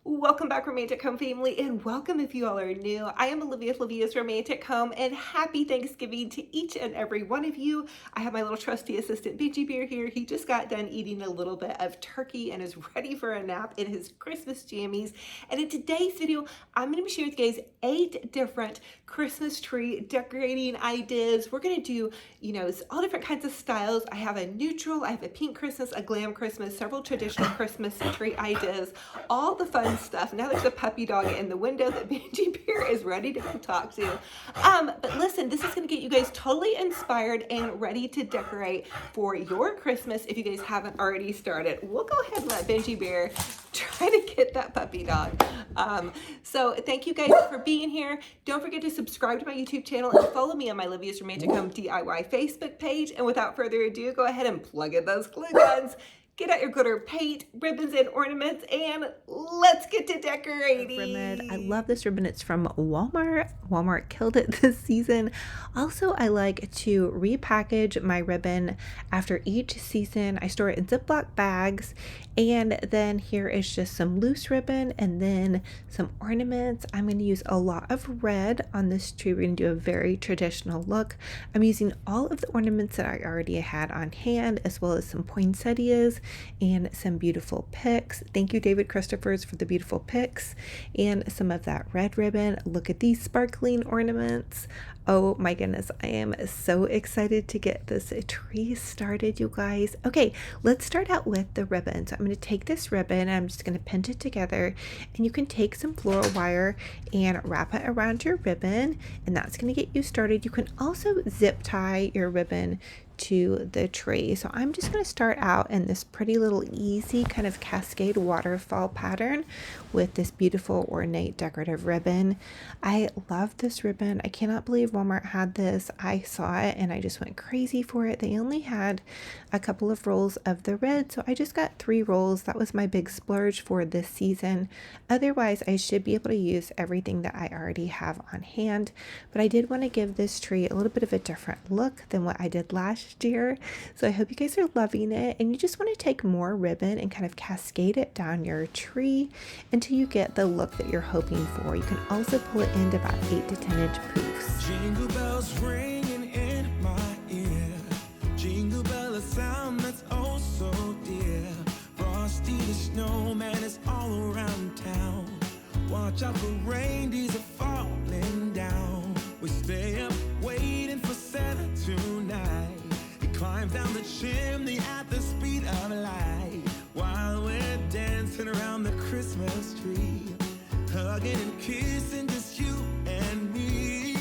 Welcome back, Romantic Home family, and welcome if you all are new. I am Olivia, Olivia's Romantic Home, and happy Thanksgiving to each and every one of you. I have my little trusty assistant, Benji Bear, here. He just got done eating a little bit of turkey and is ready for a nap in his Christmas jammies. And in today's video, I'm going to be sharing with you guys 8 different Christmas tree decorating ideas. We're going to do, all different kinds of styles. I have a neutral, I have a pink Christmas, a glam Christmas, several traditional Christmas tree ideas, all the fun stuff. Now there's a puppy dog in the window that Benji Bear is ready to talk to. But listen, this is going to get you guys totally inspired and ready to decorate for your Christmas if you guys haven't already started. We'll go ahead and let Benji Bear try to get that puppy dog. So thank you guys for being here. Don't forget to subscribe to my YouTube channel and follow me on my Olivia's Romantic Home DIY Facebook page. And without further ado, go ahead and plug in those glue guns. Get out your glitter paint, ribbons, and ornaments, and let's get to decorating. Ribbon. I love this ribbon. It's from Walmart. Walmart killed it this season. Also, I like to repackage my ribbon after each season. I store it in Ziploc bags, and then here is just some loose ribbon and then some ornaments. I'm going to use a lot of red on this tree. We're going to do a very traditional look. I'm using all of the ornaments that I already had on hand, as well as some poinsettias and some beautiful picks. Thank you, David Christophers, for the beautiful picks and some of that red ribbon. Look at these sparkling ornaments. Oh my goodness, I am so excited to get this tree started, you guys. Okay, let's start out with the ribbon. So I'm going to take this ribbon and I'm just going to pinch it together, and you can take some floral wire and wrap it around your ribbon, and that's going to get you started. You can also zip tie your ribbon to the tree. So I'm just going to start out in this pretty little easy kind of cascade waterfall pattern with this beautiful ornate decorative ribbon. I love this ribbon. I cannot believe Walmart had this. I saw it and I just went crazy for it. They only had a couple of rolls of the red, so I just got 3 rolls. That was my big splurge for this season. Otherwise, I should be able to use everything that I already have on hand, but I did want to give this tree a little bit of a different look than what I did last year. So I hope you guys are loving it, and you just want to take more ribbon and kind of cascade it down your tree until you get the look that you're hoping for. You can also pull it into about 8 to 10 inch poofs. Jingle bells ringing in my ear, jingle bell, a sound that's oh so dear. Frosty the snowman is all around town. Watch out for reindeers are falling down. We stay up waiting for Santa tonight. He climbs down the chimney at the speed of light, while we're dancing around the Christmas tree, hugging and kissing, just you and me.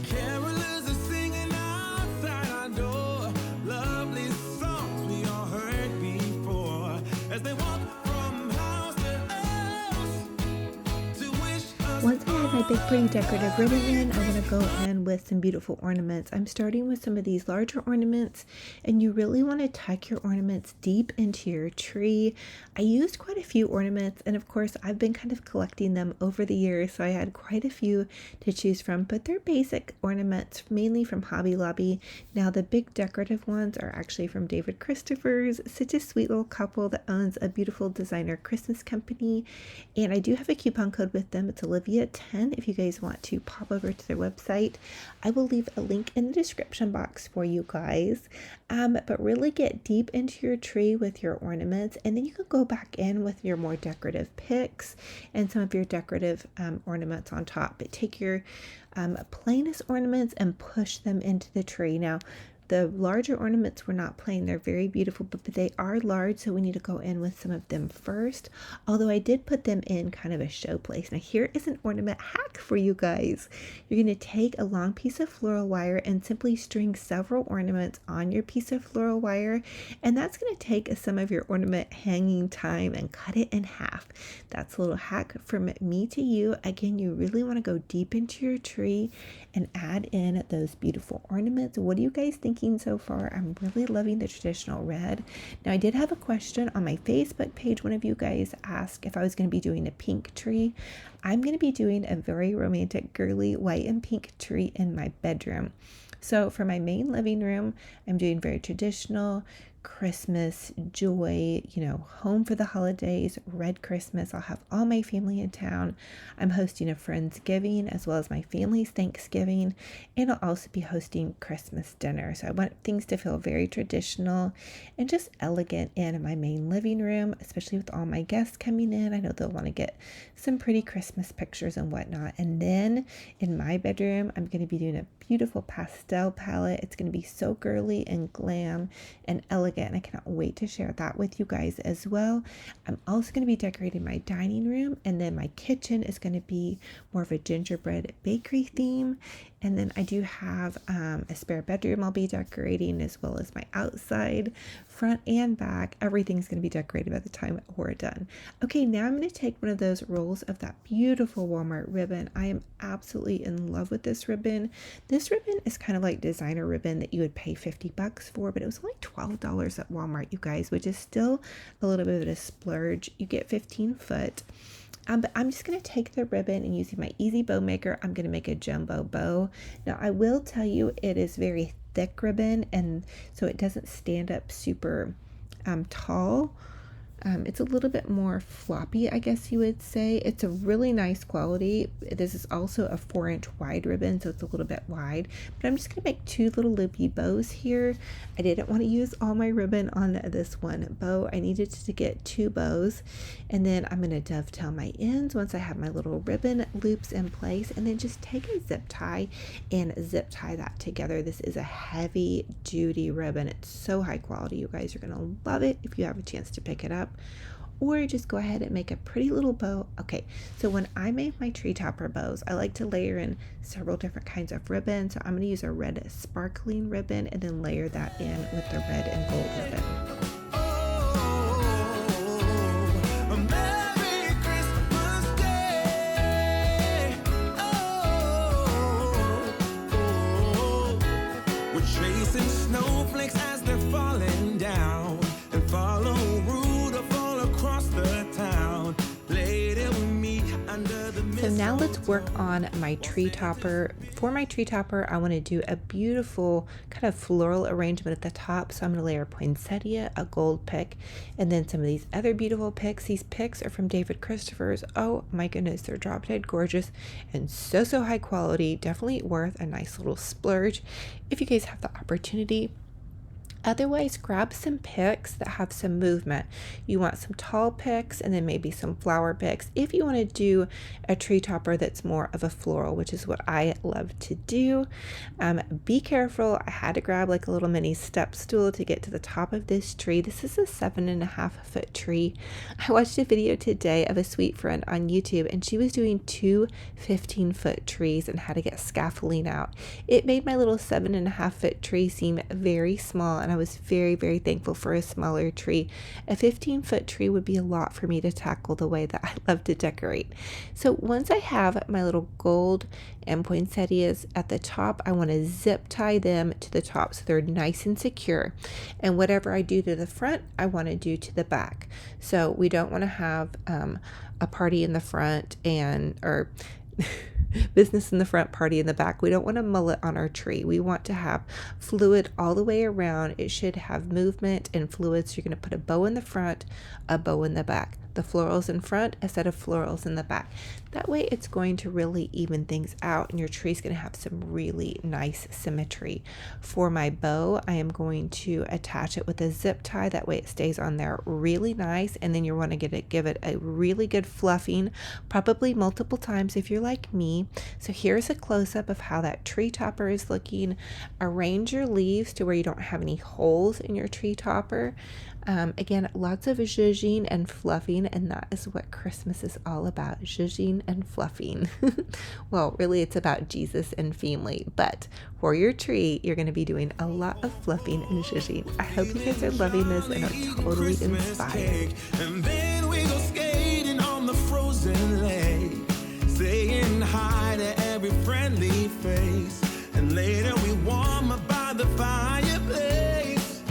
Carolers are singing outside our door, lovely songs we all heard before, as they walk from house to house to wish us. Once I have my big pretty decorative ribbon in, I want to go in with some beautiful ornaments. I'm starting with some of these larger ornaments, and you really want to tuck your ornaments deep into your tree. I used quite a few ornaments, and of course I've been kind of collecting them over the years, so I had quite a few to choose from, but they're basic ornaments, mainly from Hobby Lobby. Now the big decorative ones are actually from David Christophers, such a sweet little couple that owns a beautiful designer Christmas company, and I do have a coupon code with them. It's Olivia10 if you guys want to pop over to their website. I will leave a link in the description box for you guys. But really get deep into your tree with your ornaments, and then you can go back in with your more decorative picks and some of your decorative ornaments on top. But take your plainest ornaments and push them into the tree. Now, the larger ornaments were not plain. They're very beautiful, but they are large, so we need to go in with some of them first. Although I did put them in kind of a show place. Now here is an ornament hack for you guys. You're going to take a long piece of floral wire and simply string several ornaments on your piece of floral wire, and that's going to take some of your ornament hanging time and cut it in half. That's a little hack from me to you. Again, you really want to go deep into your tree and add in those beautiful ornaments. What do you guys think so far? I'm really loving the traditional red. Now, I did have a question on my Facebook page. One of you guys asked if I was going to be doing a pink tree. I'm going to be doing a very romantic, girly white and pink tree in my bedroom. So for my main living room, I'm doing very traditional Christmas joy, home for the holidays, red Christmas. I'll have all my family in town. I'm hosting a Friendsgiving as well as my family's Thanksgiving, and I'll also be hosting Christmas dinner. So I want things to feel very traditional and just elegant in my main living room, especially with all my guests coming in. I know they'll want to get some pretty Christmas pictures and whatnot. And then in my bedroom, I'm going to be doing a beautiful pastel palette. It's going to be so girly and glam and elegant. And I cannot wait to share that with you guys as well. I'm also going to be decorating my dining room, and then my kitchen is going to be more of a gingerbread bakery theme. And then I do have a spare bedroom I'll be decorating, as well as my outside, front and back. Everything's going to be decorated by the time we're done. Okay, now I'm going to take one of those rolls of that beautiful Walmart ribbon. I am absolutely in love with this ribbon. This ribbon is kind of like designer ribbon that you would pay $50 for, but it was only $12 at Walmart, you guys, which is still a little bit of a splurge. You get 15 foot. But I'm just going to take the ribbon and using my easy bow maker, I'm going to make a jumbo bow. Now, I will tell you it is very thick ribbon, and so it doesn't stand up super tall. It's a little bit more floppy, I guess you would say. It's a really nice quality. This is also a 4-inch wide ribbon, so it's a little bit wide. But I'm just going to make 2 little loopy bows here. I didn't want to use all my ribbon on this one bow. I needed to get 2 bows. And then I'm going to dovetail my ends once I have my little ribbon loops in place. And then just take a zip tie and zip tie that together. This is a heavy duty ribbon. It's so high quality. You guys are going to love it if you have a chance to pick it up. Or just go ahead and make a pretty little bow. Okay, so when I make my tree topper bows, I like to layer in several different kinds of ribbon. So I'm going to use a red sparkling ribbon and then layer that in with the red and gold ribbon. Chasing snowflakes as they're falling down, and follow Rudolph all across the town. Later we meet under the So now let's work on my tree topper. For my tree topper, I want to do a beautiful kind of floral arrangement at the top. So I'm going to layer poinsettia, a gold pick, and then some of these other beautiful picks. These picks are from David Christopher's. Oh my goodness, they're drop dead gorgeous and so high quality. Definitely worth a nice little splurge if you guys have the opportunity. Otherwise, grab some picks that have some movement. You want some tall picks and then maybe some flower picks. If you want to do a tree topper that's more of a floral, which is what I love to do, be careful. I had to grab like a little mini step stool to get to the top of this tree. This is a 7.5-foot tree. I watched a video today of a sweet friend on YouTube, and she was doing 2 15-foot trees and how to get scaffolding out. It made my little 7.5-foot tree seem very small, and I was very, very thankful for a smaller tree. A 15-foot tree would be a lot for me to tackle the way that I love to decorate. So once I have my little gold and poinsettias at the top, I want to zip tie them to the top so they're nice and secure. And whatever I do to the front, I want to do to the back. So we don't want to have a party in the front or business in the front, party in the back. We don't want a mullet on our tree. We want to have fluid all the way around. It should have movement and fluid. So you're going to put a bow in the front, a bow in the back. The florals in front, a set of florals in the back. That way it's going to really even things out, and your tree's going to have some really nice symmetry. For my bow, I am going to attach it with a zip tie. That way it stays on there really nice, and then you want to give it a really good fluffing, probably multiple times if you're like me. So here's a close-up of how that tree topper is looking. Arrange your leaves to where you don't have any holes in your tree topper. Again, lots of zhuzhing and fluffing, and that is what Christmas is all about, zhuzhing and fluffing. Well, really it's about Jesus and family, but for your tree, you're going to be doing a lot of fluffing and zhuzhing. I hope you guys are loving this and are totally inspired. And then we go skating on the frozen lake, saying hi to every friendly face, and later we warm up by the fireplace.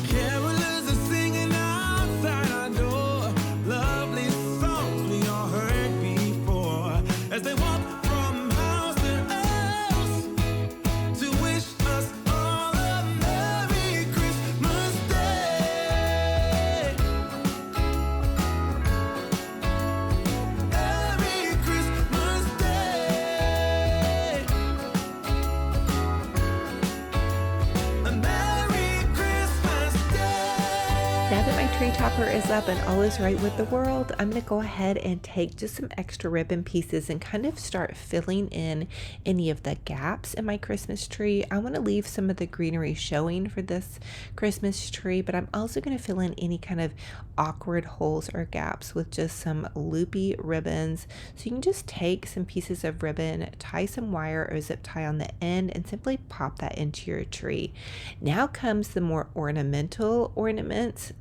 Carolers are singing outside our door, lovely songs we all heard before, as they walk from house to house to wish us all a Merry Christmas Day. wrapper is up and all is right with the world, I'm going to go ahead and take just some extra ribbon pieces and kind of start filling in any of the gaps in my Christmas tree. I want to leave some of the greenery showing for this Christmas tree, but I'm also going to fill in any kind of awkward holes or gaps with just some loopy ribbons. So you can just take some pieces of ribbon, tie some wire or zip tie on the end, and simply pop that into your tree. Now comes the more ornamental ornaments,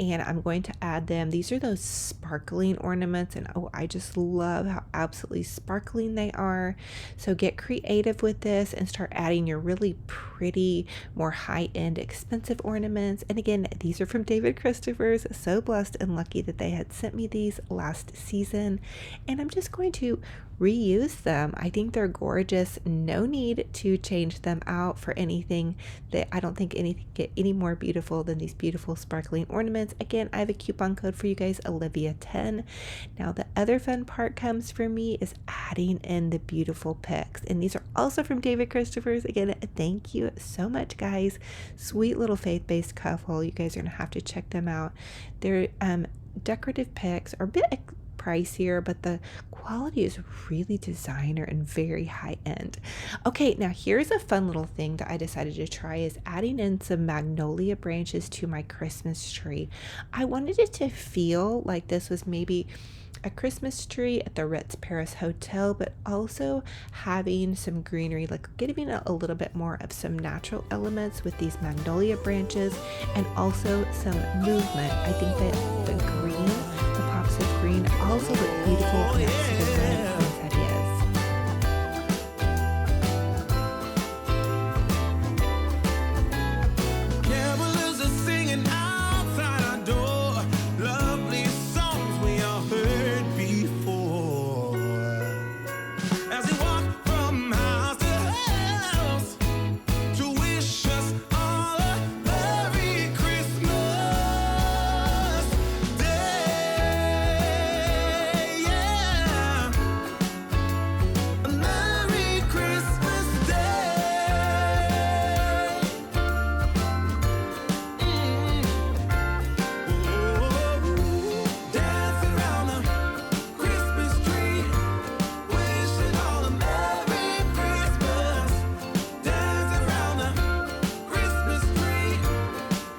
and I'm going to add them. These are those sparkling ornaments, and oh, I just love how absolutely sparkling they are. So get creative with this and start adding your really pretty, more high-end, expensive ornaments. And again, these are from David Christopher's. So blessed and lucky that they had sent me these last season, and I'm just going to reuse them. I think they're gorgeous. No need to change them out for anything. That I don't think anything get any more beautiful than these beautiful sparkling ornaments. Again, I have a coupon code for you guys, Olivia 10. Now the other fun part comes for me is adding in the beautiful pics, and these are also from David Christopher's. Again, thank you so much, guys. Sweet little faith-based couple. You guys are gonna have to check them out. Their decorative pics are a bit pricier, but the quality is really designer and very high end. Okay, now here's a fun little thing that I decided to try is adding in some magnolia branches to my Christmas tree. I wanted it to feel like this was maybe a Christmas tree at the Ritz Paris Hotel, but also having some greenery, like giving it a little bit more of some natural elements with these magnolia branches and also some movement. I think that the green, the pops of green also look beautiful next to the red poinsettias. Carolers are singing outside our door, lovely songs we all heard before. As we walk from house to house to wish us all a Merry Christmas Day, yeah. A Merry Christmas Day. Dance around the Christmas tree, wishing all a Merry Christmas. Dance around the Christmas tree,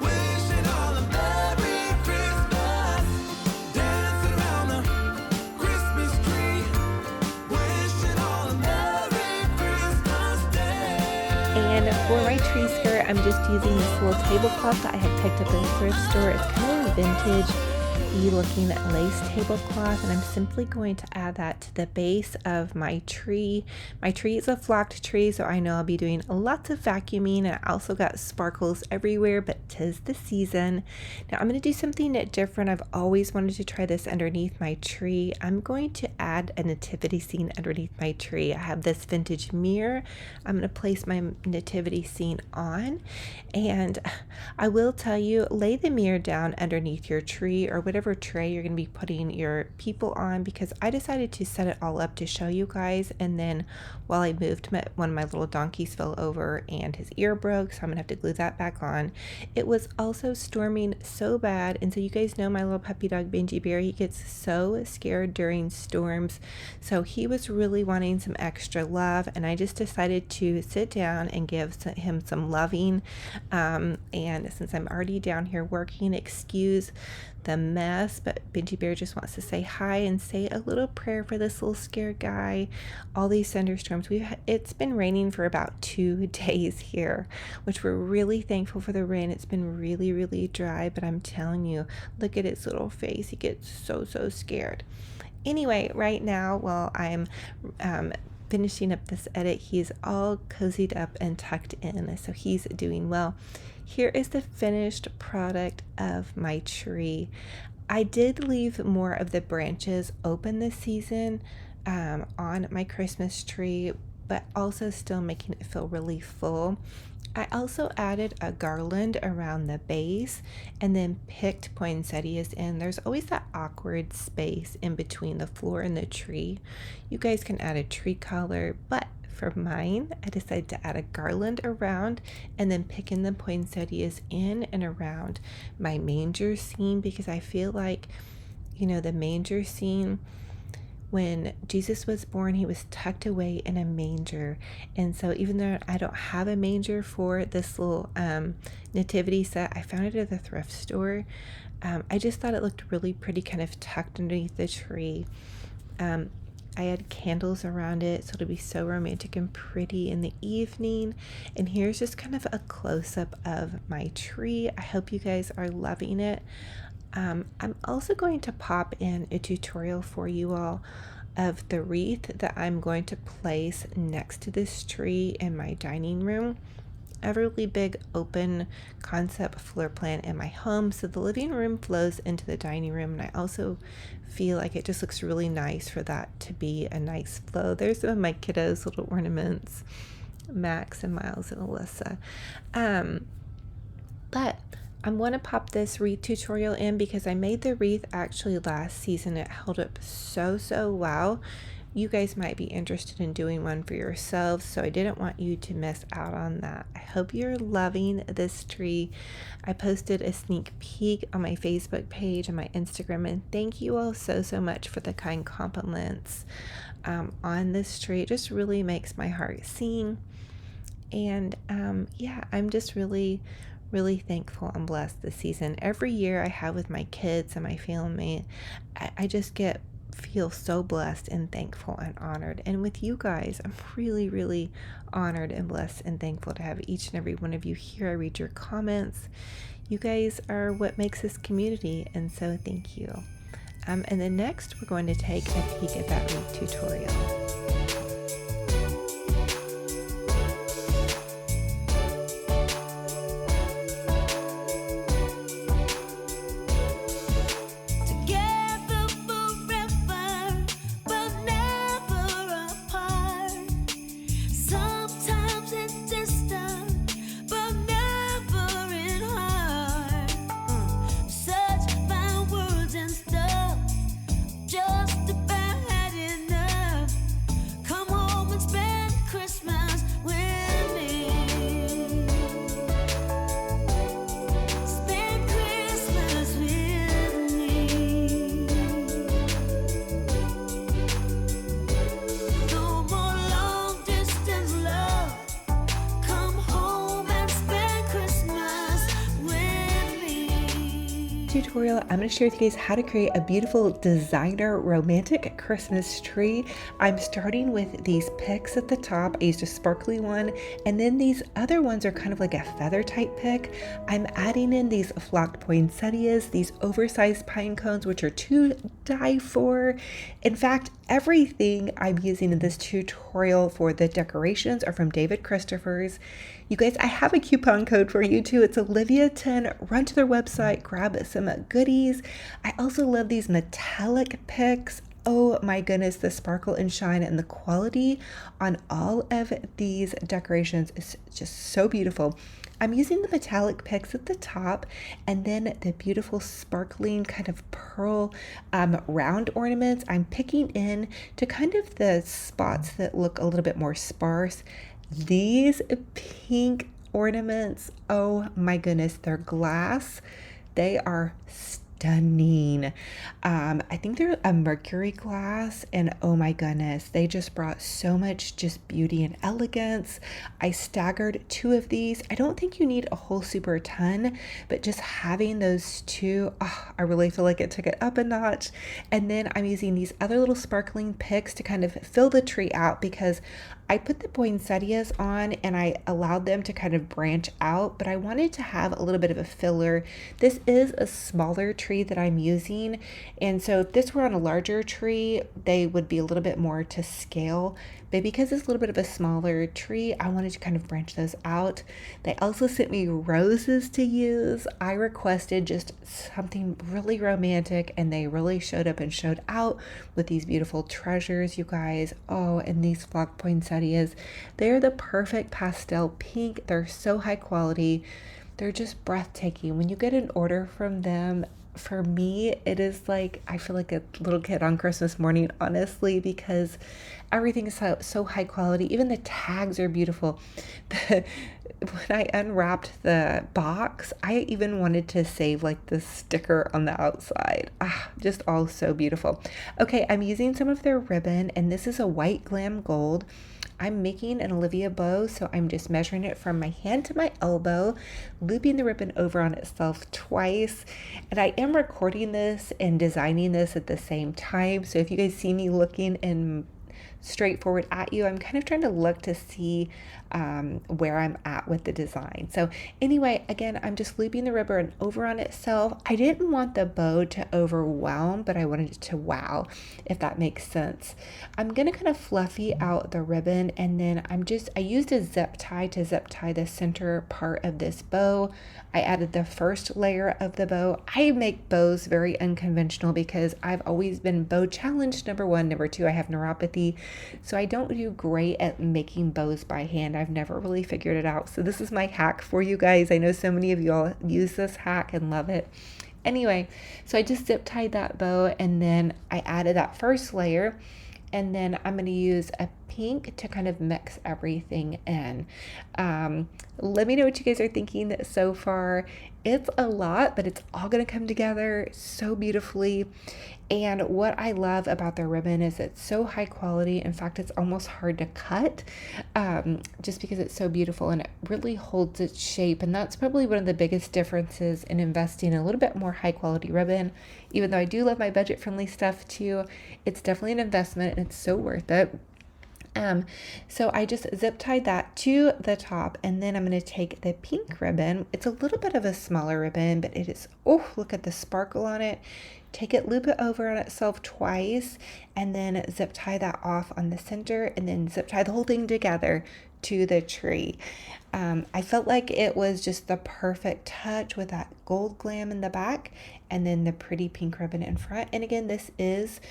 wishing all a Merry Christmas. Dance around the Christmas tree, wishing all a Merry Christmas Day. And for my tree skirt, I'm just using this little tablecloth that I had picked up in the thrift store. It's kind of a vintage looking lace tablecloth, and I'm simply going to add that to the base of my tree. My tree is a flocked tree, so I know I'll be doing lots of vacuuming, and I also got sparkles everywhere, but 'tis the season. Now I'm going to do something different. I've always wanted to try this underneath my tree. I'm going to add a nativity scene underneath my tree. I have this vintage mirror. I'm going to place my nativity scene on, and I will tell you, lay the mirror down underneath your tree or whatever tray you're going to be putting your people on, because I decided to set it all up to show you guys, and then while I moved, one of my little donkeys fell over and his ear broke, so I'm gonna have to glue that back on. It was also storming so bad, and so you guys know my little puppy dog Benji Bear, he gets so scared during storms, so he was really wanting some extra love, and I just decided to sit down and give him some loving, and since I'm already down here working, excuse the mess, but Benji Bear just wants to say hi and say a little prayer for this little scared guy. All these thunderstorms, it's been raining for about 2 days here, which we're really thankful for the rain. It's been really, really dry, but I'm telling you, look at his little face. He gets so scared. Anyway, right now, while I'm finishing up this edit, he's all cozied up and tucked in, so he's doing well. Here is the finished product of my tree. I did leave more of the branches open this season on my Christmas tree, but also still making it feel really full. I also added a garland around the base and then picked poinsettias in. There's always that awkward space in between the floor and the tree. You guys can add a tree color, but for mine, I decided to add a garland around and then picking the poinsettias in and around my manger scene, because I feel like, the manger scene, when Jesus was born, he was tucked away in a manger. And so even though I don't have a manger for this little nativity set, I found it at the thrift store. I just thought it looked really pretty, kind of tucked underneath the tree. I had candles around it, so it'll be so romantic and pretty in the evening. And here's just kind of a close-up of my tree. I hope you guys are loving it. I'm also going to pop in a tutorial for you all of the wreath that I'm going to place next to this tree in my dining room. I have a really big open concept floor plan in my home, so the living room flows into the dining room, and I also feel like it just looks really nice for that to be a nice flow. There's some of my kiddos' little ornaments, Max and Miles and Alyssa. But I'm going to pop this wreath tutorial in because I made the wreath actually last season. It held up so well. You guys might be interested in doing one for yourselves, so I didn't want you to miss out on that. I hope you're loving this tree. I posted a sneak peek on my Facebook page and my Instagram, and thank you all so much for the kind compliments on this tree. It just really makes my heart sing. And I'm just really thankful and blessed this season. Every year I have with my kids and my family, I just feel so blessed and thankful and honored. And with you guys, I'm really honored and blessed and thankful to have each and every one of you here. I read your comments. You guys are what makes this community, and so thank you. And then next we're going to take a peek at that wreath tutorial. Tutorial, I'm going to share with you guys how to create a beautiful designer romantic Christmas tree. I'm starting with these picks at the top. I used a sparkly one, and then these other ones are kind of like a feather type pick. I'm adding in these flocked poinsettias, these oversized pine cones, which are to die for. In fact, everything I'm using in this tutorial for the decorations are from David Christopher's. You guys, I have a coupon code for you too. It's Olivia10. Run to their website, grab some goodies. I also love these metallic picks. Oh my goodness, the sparkle and shine and the quality on all of these decorations is just so beautiful. I'm using the metallic picks at the top, and then the beautiful sparkling kind of pearl round ornaments I'm picking in to kind of the spots that look a little bit more sparse. These pink ornaments, oh my goodness, they're glass. They are stunning. I think they're a mercury glass, and oh my goodness, they just brought so much just beauty and elegance. I staggered 2 of these. I don't think you need a whole super ton, but just having those 2, I really feel like it took it up a notch. And then I'm using these other little sparkling picks to kind of fill the tree out, because I put the poinsettias on and I allowed them to kind of branch out, but I wanted to have a little bit of a filler. This is a smaller tree that I'm using, and so if this were on a larger tree, they would be a little bit more to scale. But because it's a little bit of a smaller tree, I wanted to kind of branch those out. They also sent me roses to use. I requested just something really romantic, and they really showed up and showed out with these beautiful treasures, you guys. Oh, and these flocked poinsettias. They're the perfect pastel pink. They're so high quality. They're just breathtaking. When you get an order from them, for me, it is like I feel like a little kid on Christmas morning, honestly, because everything is so high quality. Even the tags are beautiful. The, when I unwrapped the box, I even wanted to save like the sticker on the outside. Ah, just all so beautiful. Okay, I'm using some of their ribbon, and this is a white glam gold. I'm making an Olivia bow, so I'm just measuring it from my hand to my elbow, looping the ribbon over on itself twice. And I am recording this and designing this at the same time. So if you guys see me looking in straightforward at you, I'm kind of trying to look to see where I'm at with the design. So anyway, again, I'm just looping the ribbon over on itself. I didn't want the bow to overwhelm, but I wanted it to wow, if that makes sense. I'm gonna kind of fluffy out the ribbon, and then I used a zip tie to zip tie the center part of this bow. I added the first layer of the bow. I make bows very unconventional because I've always been bow challenged, number one. Number two, I have neuropathy, so I don't do great at making bows by hand. I've never really figured it out. So this is my hack for you guys. I know so many of y'all use this hack and love it. Anyway, so I just zip tied that bow, and then I added that first layer, and then I'm going to use a pink to kind of mix everything in. Let me know what you guys are thinking so far. It's a lot, but it's all going to come together so beautifully. And what I love about the ribbon is it's so high quality. In fact, it's almost hard to cut, just because it's so beautiful and it really holds its shape. And that's probably one of the biggest differences in investing in a little bit more high quality ribbon. Even though I do love my budget friendly stuff too, it's definitely an investment and it's so worth it. So I just zip tied that to the top, and then I'm going to take the pink ribbon. It's a little bit of a smaller ribbon, but it is, oh, look at the sparkle on it. Take it, loop it over on itself twice, and then zip tie that off on the center, and then zip tie the whole thing together to the tree. I felt like it was just the perfect touch with that gold glam in the back and then the pretty pink ribbon in front. And again, this is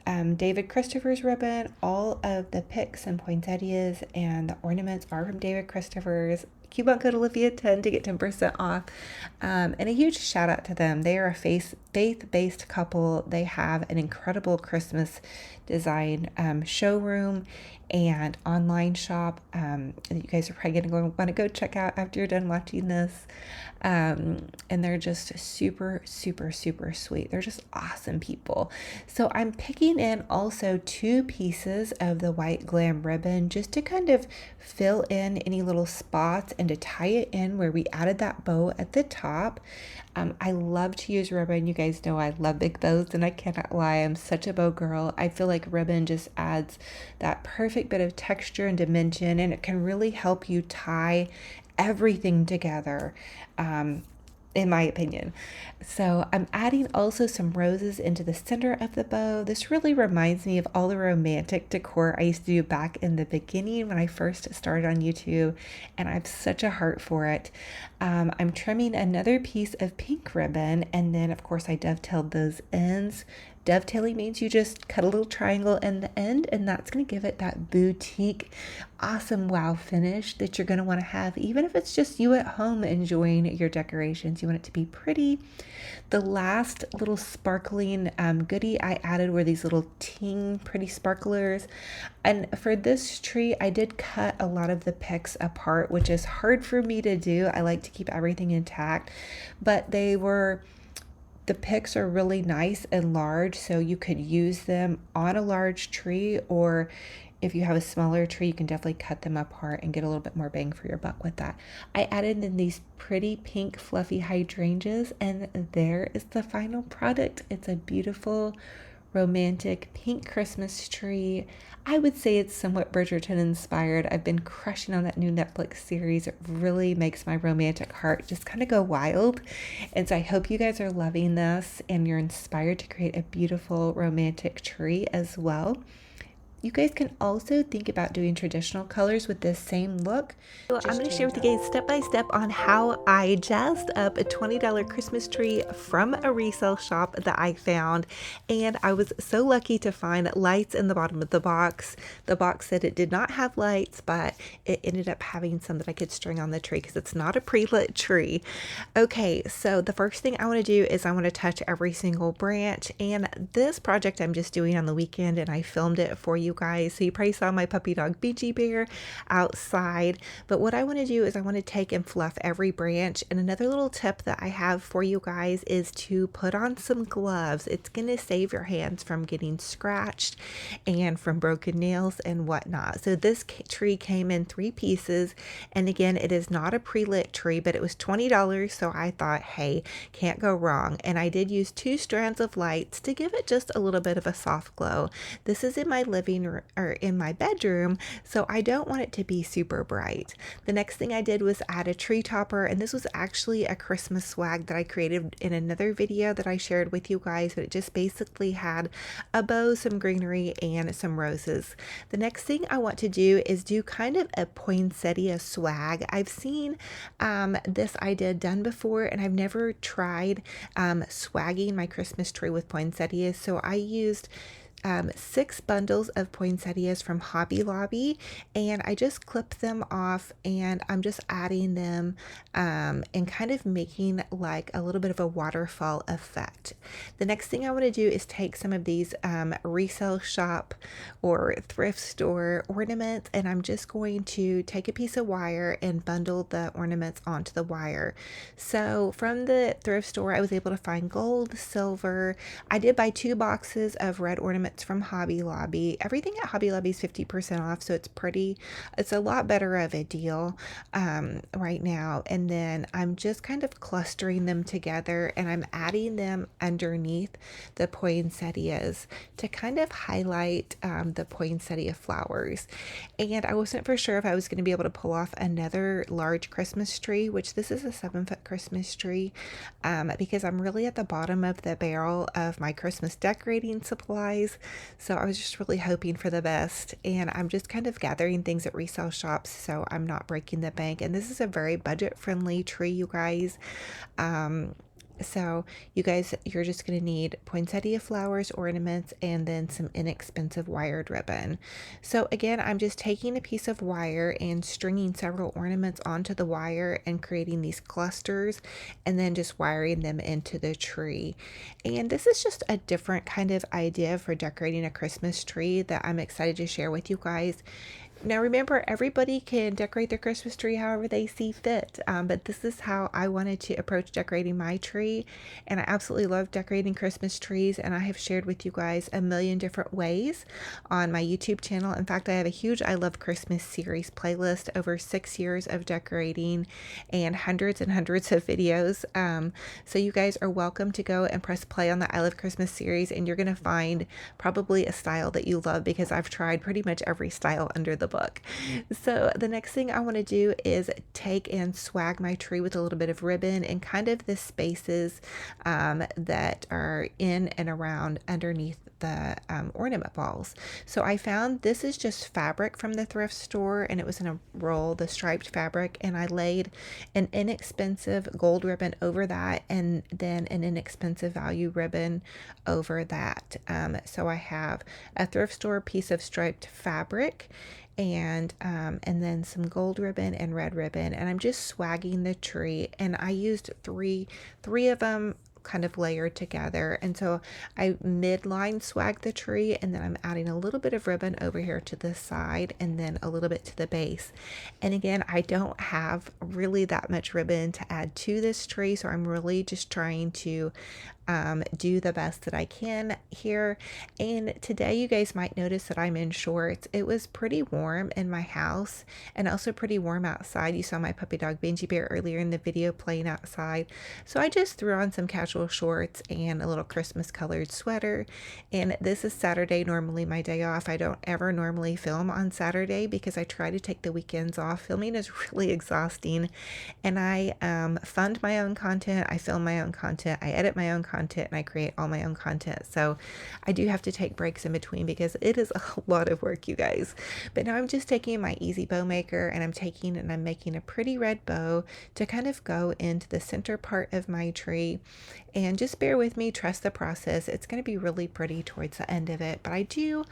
David Christopher's ribbon. All of the picks and poinsettias and the ornaments are from David Christopher's. Coupon code Olivia10 to get 10% off. And a huge shout out to them. They are a faith-based couple. They have an incredible Christmas design showroom and online shop that you guys are probably going to want to go check out after you're done watching this. And they're just super, super, super sweet. They're just awesome people. So I'm picking in also 2 pieces of the white glam ribbon just to kind of fill in any little spots and to tie it in where we added that bow at the top. I love to use ribbon. You guys know I love big bows, and I cannot lie, I'm such a bow girl. I feel like ribbon just adds that perfect bit of texture and dimension, and it can really help you tie everything together, in my opinion. So I'm adding also some roses into the center of the bow. This really reminds me of all the romantic decor I used to do back in the beginning when I first started on YouTube, and I have such a heart for it. I'm trimming another piece of pink ribbon, and then of course I dovetailed those ends. Dovetailing means you just cut a little triangle in the end, and that's going to give it that boutique, awesome wow finish that you're going to want to have, even if it's just you at home enjoying your decorations. You want it to be pretty. The last little sparkling goodie I added were these little ting pretty sparklers. And for this tree, I did cut a lot of the picks apart, which is hard for me to do. I like to keep everything intact, but the picks are really nice and large, so you could use them on a large tree, or if you have a smaller tree, you can definitely cut them apart and get a little bit more bang for your buck with that. I added in these pretty pink fluffy hydrangeas, and there is the final product. It's a beautiful romantic pink Christmas tree. I would say it's somewhat Bridgerton inspired. I've been crushing on that new Netflix series. It really makes my romantic heart just kind of go wild. And so I hope you guys are loving this and you're inspired to create a beautiful romantic tree as well. You guys can also think about doing traditional colors with this same look. So I'm going to share with you guys step by step on how I jazzed up a $20 Christmas tree from a resale shop that I found. And I was so lucky to find lights in the bottom of the box. The box said it did not have lights, but it ended up having some that I could string on the tree because it's not a pre-lit tree. Okay, so the first thing I want to do is I want to touch every single branch. And this project I'm just doing on the weekend, and I filmed it for you guys. So you probably saw my puppy dog Beachy Bear outside. But what I want to do is I want to take and fluff every branch. And another little tip that I have for you guys is to put on some gloves. It's going to save your hands from getting scratched and from broken nails and whatnot. So this tree came in 3 pieces. And again, it is not a pre-lit tree, but it was $20. So I thought, hey, can't go wrong. And I did use 2 strands of lights to give it just a little bit of a soft glow. This is in my living room or in my bedroom, so I don't want it to be super bright. The next thing I did was add a tree topper, and this was actually a Christmas swag that I created in another video that I shared with you guys, but it just basically had a bow, some greenery, and some roses. The next thing I want to do is do kind of a poinsettia swag. I've seen this idea done before, and I've never tried swagging my Christmas tree with poinsettias, so I used 6 bundles of poinsettias from Hobby Lobby, and I just clip them off, and I'm just adding them and kind of making like a little bit of a waterfall effect. The next thing I want to do is take some of these resale shop or thrift store ornaments, and I'm just going to take a piece of wire and bundle the ornaments onto the wire. So from the thrift store, I was able to find gold, silver. I did buy 2 boxes of red ornaments from Hobby Lobby. Everything at Hobby Lobby is 50% off, so it's a lot better of a deal right now. And then I'm just kind of clustering them together, and I'm adding them underneath the poinsettias to kind of highlight the poinsettia flowers. And I wasn't for sure if I was going to be able to pull off another large Christmas tree, which this is a 7-foot Christmas tree, because I'm really at the bottom of the barrel of my Christmas decorating supplies. So I was just really hoping for the best, and I'm just kind of gathering things at resale shops so I'm not breaking the bank. And this is a very budget friendly tree, you guys. So you guys, you're just going to need poinsettia flowers, ornaments, and then some inexpensive wired ribbon. So again, I'm just taking a piece of wire and stringing several ornaments onto the wire and creating these clusters, and then just wiring them into the tree. And this is just a different kind of idea for decorating a Christmas tree that I'm excited to share with you guys. Now remember, everybody can decorate their Christmas tree however they see fit, but this is how I wanted to approach decorating my tree, and I absolutely love decorating Christmas trees, and I have shared with you guys a million different ways on my YouTube channel. In fact, I have a huge I Love Christmas series playlist, over 6 years of decorating and hundreds of videos. So you guys are welcome to go and press play on the I Love Christmas series, and you're going to find probably a style that you love, because I've tried pretty much every style under the book. So the next thing I want to do is take and swag my tree with a little bit of ribbon and kind of the spaces that are in and around underneath the ornament balls. So I found this is just fabric from the thrift store, and it was in a roll, the striped fabric, and I laid an inexpensive gold ribbon over that, and then an inexpensive value ribbon over that. So I have a thrift store piece of striped fabric, and then some gold ribbon and red ribbon, and I'm just swagging the tree, and I used three of them kind of layered together. And so I midline swag the tree, and then I'm adding a little bit of ribbon over here to the side, and then a little bit to the base. And again, I don't have really that much ribbon to add to this tree, so I'm really just trying to do the best that I can here. And today you guys might notice that I'm in shorts. It was pretty warm in my house, and also pretty warm outside. You saw my puppy dog Benji Bear earlier in the video playing outside. So I just threw on some casual shorts and a little Christmas colored sweater. And this is Saturday, normally my day off. I don't ever normally film on Saturday because I try to take the weekends off. Filming is really exhausting, and I fund my own content, I film my own content, I edit my own content, content and I create all my own content. So I do have to take breaks in between because it is a lot of work, you guys. But now I'm just taking my easy bow maker and I'm making a pretty red bow to kind of go into the center part of my tree. And just bear with me, trust the process. It's going to be really pretty towards the end of it. But I do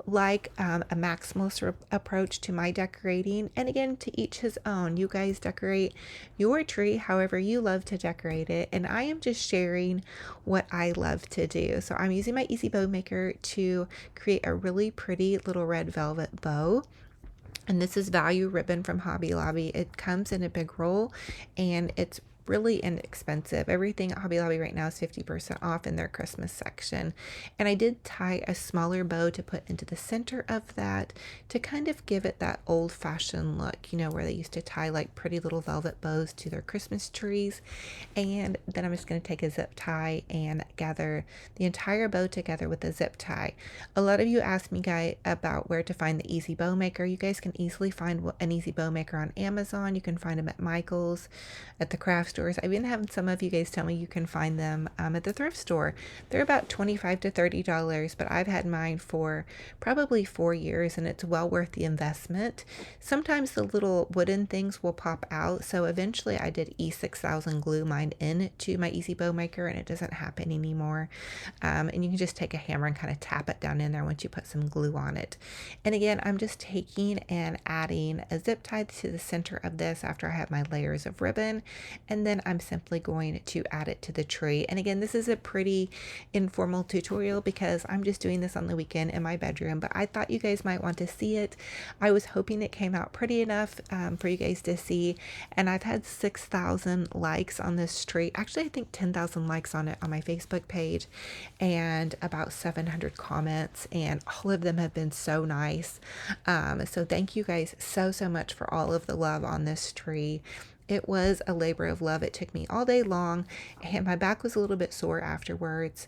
like a maximalist approach to my decorating. And again, to each his own. You guys decorate your tree however you love to decorate it. And I am just sharing what I love to do. So I'm using my Easy Bow Maker to create a really pretty little red velvet bow. And this is value ribbon from Hobby Lobby. It comes in a big roll and it's really inexpensive. Everything at Hobby Lobby right now is 50% off in their Christmas section. And I did tie a smaller bow to put into the center of that to kind of give it that old-fashioned look, you know, where they used to tie like pretty little velvet bows to their Christmas trees. And then I'm just going to take a zip tie and gather the entire bow together with a zip tie. A lot of you asked me, guys, about where to find the Easy Bow Maker. You guys can easily find an Easy Bow Maker on Amazon. You can find them at Michael's, at the craft stores. I've even had some of you guys tell me you can find them at the thrift store. They're about $25 to $30, but I've had mine for probably 4 years and it's well worth the investment. Sometimes the little wooden things will pop out, so eventually I did E6000 glue mine into my Easy Bow Maker and it doesn't happen anymore. And you can just take a hammer and kind of tap it down in there once you put some glue on it. And again, I'm just taking and adding a zip tie to the center of this after I have my layers of ribbon, and then I'm simply going to add it to the tree. And again, this is a pretty informal tutorial because I'm just doing this on the weekend in my bedroom, but I thought you guys might want to see it. I was hoping it came out pretty enough for you guys to see, and I've had 6,000 likes on this tree. Actually, I think 10,000 likes on it on my Facebook page and about 700 comments, and all of them have been so nice. So thank you guys so much for all of the love on this tree. It was a labor of love. It took me all day long, and my back was a little bit sore afterwards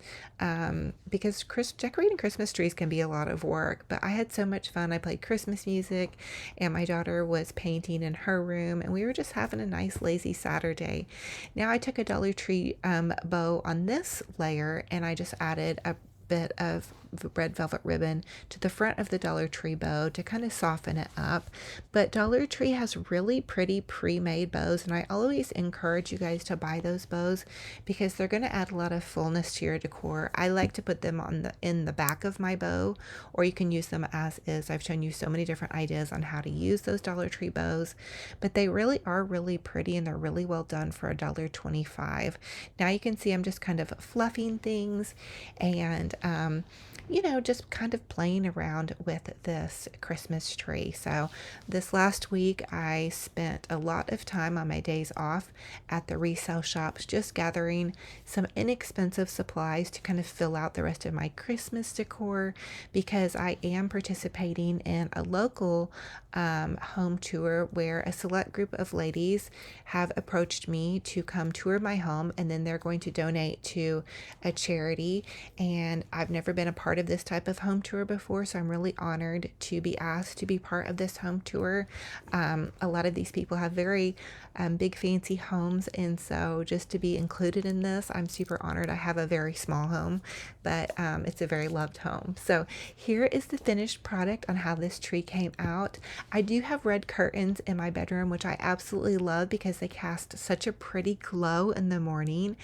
because decorating Christmas trees can be a lot of work, but I had so much fun. I played Christmas music, and my daughter was painting in her room, and we were just having a nice, lazy Saturday. Now I took a Dollar Tree bow on this layer, and I just added a bit of red velvet ribbon to the front of the Dollar Tree bow to kind of soften it up. But Dollar Tree has really pretty pre-made bows, and I always encourage you guys to buy those bows because they're going to add a lot of fullness to your decor. I like to put them in the back of my bow, or you can use them as is. I've shown you so many different ideas on how to use those Dollar Tree bows, but they really are really pretty and they're really well done for $1.25. Now you can see I'm just kind of fluffing things and you know, just kind of playing around with this Christmas tree. So this last week I spent a lot of time on my days off at the resale shops just gathering some inexpensive supplies to kind of fill out the rest of my Christmas decor, because I am participating in a local home tour where a select group of ladies have approached me to come tour my home, and then they're going to donate to a charity. And I've never been a part of this type of home tour before, so I'm really honored to be asked to be part of this home tour. A lot of these people have very big fancy homes, and so just to be included in this, I'm super honored. I have a very small home, but it's a very loved home. So here is the finished product on how this tree came out. I do have red curtains in my bedroom, which I absolutely love because they cast such a pretty glow in the morning,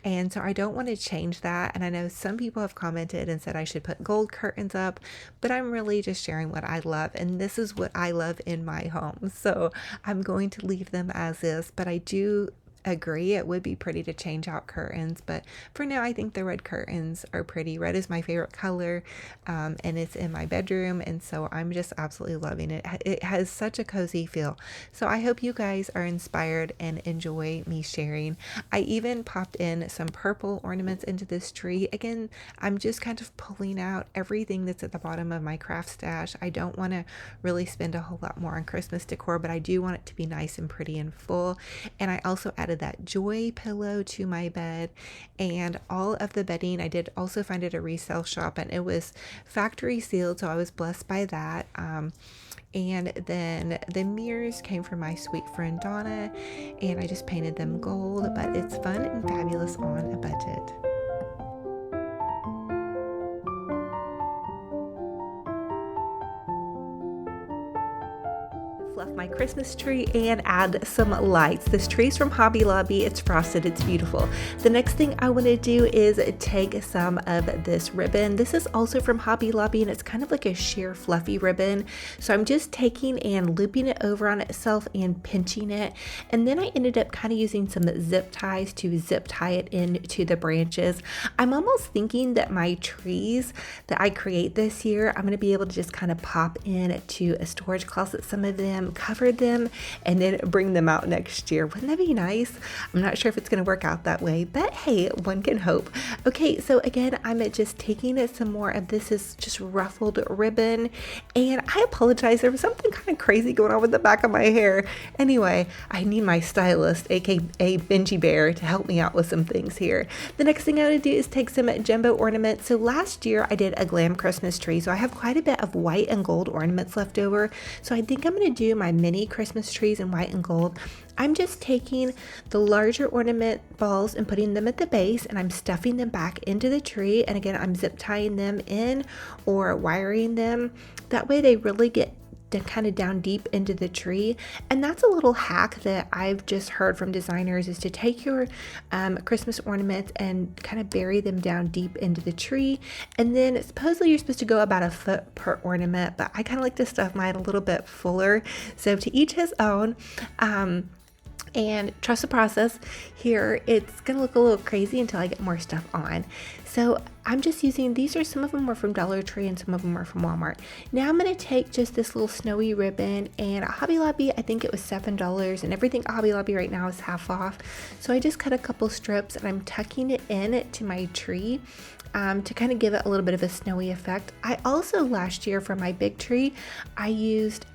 and so I don't want to change that. And I know some people have commented and said I should put gold curtains up, but I'm really just sharing what I love, and this is what I love in my home, so I'm going to leave them as is. But I do agree it would be pretty to change out curtains, but for now I think the red curtains are pretty. Red is my favorite color, and it's in my bedroom, and so I'm just absolutely loving it. It has such a cozy feel, so I hope you guys are inspired and enjoy me sharing. I even popped in some purple ornaments into this tree. Again, I'm just kind of pulling out everything that's at the bottom of my craft stash. I don't want to really spend a whole lot more on Christmas decor, but I do want it to be nice and pretty and full. And I also added that joy pillow to my bed, and all of the bedding I did also find at a resale shop, and it was factory sealed, so I was blessed by that. And then the mirrors came from my sweet friend Donna, and I just painted them gold, but it's fun and fabulous on a budget. fluff my Christmas tree and add some lights. This tree is from Hobby Lobby. It's frosted. It's beautiful. The next thing I want to do is take some of this ribbon. This is also from Hobby Lobby, and it's kind of like a sheer fluffy ribbon. So I'm just taking and looping it over on itself and pinching it. And then I ended up kind of using some zip ties to zip tie it into the branches. I'm almost thinking that my trees that I create this year, I'm going to be able to just kind of pop in to a storage closet, some of them, cover them, and then bring them out next year. Wouldn't that be nice? I'm not sure if it's going to work out that way, but hey, one can hope. Okay, so again, I'm just taking some more of this is just ruffled ribbon, and I apologize, there was something kind of crazy going on with the back of my hair. Anyway, I need my stylist, aka Benji Bear, to help me out with some things here. The next thing I'm going to do is take some jumbo ornaments. So last year I did a glam Christmas tree, so I have quite a bit of white and gold ornaments left over. So I think I'm going to do my mini Christmas trees in white and gold. I'm just taking the larger ornament balls and putting them at the base, and I'm stuffing them back into the tree. And again, I'm zip tying them in or wiring them. That way they really get kind of down deep into the tree. And that's a little hack that I've just heard from designers, is to take your Christmas ornaments and kind of bury them down deep into the tree. And then supposedly you're supposed to go about a foot per ornament, but I kind of like to stuff mine a little bit fuller. So to each his own. And trust the process. Here it's gonna look a little crazy until I get more stuff on. So I'm just using, these are, some of them were from Dollar Tree and some of them are from Walmart. Now I'm gonna take just this little snowy ribbon, and at Hobby Lobby I think it was $7, and everything at Hobby Lobby right now is half off. So I just cut a couple strips and I'm tucking it in to my tree to kind of give it a little bit of a snowy effect. I also last year for my big tree I used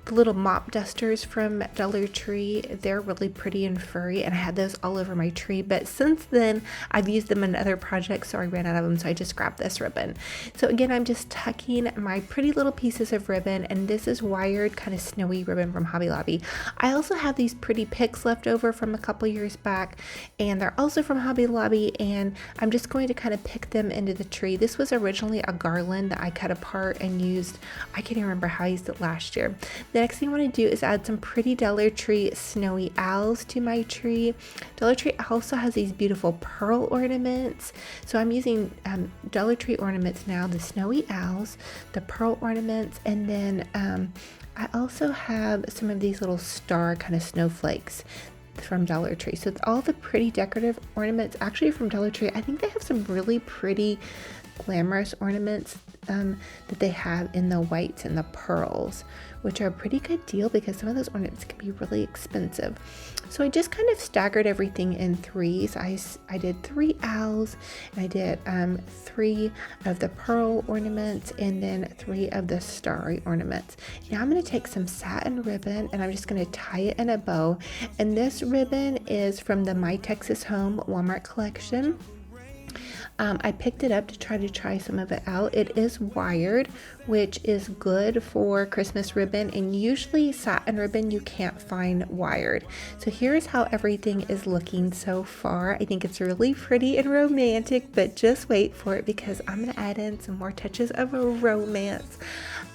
the little mop dusters from Dollar Tree. They're really pretty and furry, and I had those all over my tree, but since then I've used them in other projects, so I ran out of them, so I just grabbed this ribbon. So again, I'm just tucking my pretty little pieces of ribbon, and this is wired kind of snowy ribbon from Hobby Lobby. I also have these pretty picks left over from a couple years back, and they're also from Hobby Lobby, and I'm just going to kind of pick them into the tree. This was originally a garland that I cut apart and used, I can't even remember how I used it last year. The next thing I want to do is add some pretty Dollar Tree snowy owls to my tree. Dollar Tree also has these beautiful pearl ornaments. So I'm using Dollar Tree ornaments now, the snowy owls, the pearl ornaments, and then I also have some of these little star kind of snowflakes from Dollar Tree. So it's all the pretty decorative ornaments actually from Dollar Tree. I think they have some really pretty glamorous ornaments that they have in the whites and the pearls, which are a pretty good deal because some of those ornaments can be really expensive. So I just kind of staggered everything in threes. I did 3 owls, and I did 3 of the pearl ornaments, and then 3 of the starry ornaments. Now I'm going to take some satin ribbon and I'm just going to tie it in a bow. And this ribbon is from the My Texas Home Walmart collection. I picked it up to try some of it out. It is wired, which is good for Christmas ribbon, and usually satin ribbon you can't find wired. So here's how everything is looking so far. I think it's really pretty and romantic, but just wait for it because I'm going to add in some more touches of a romance.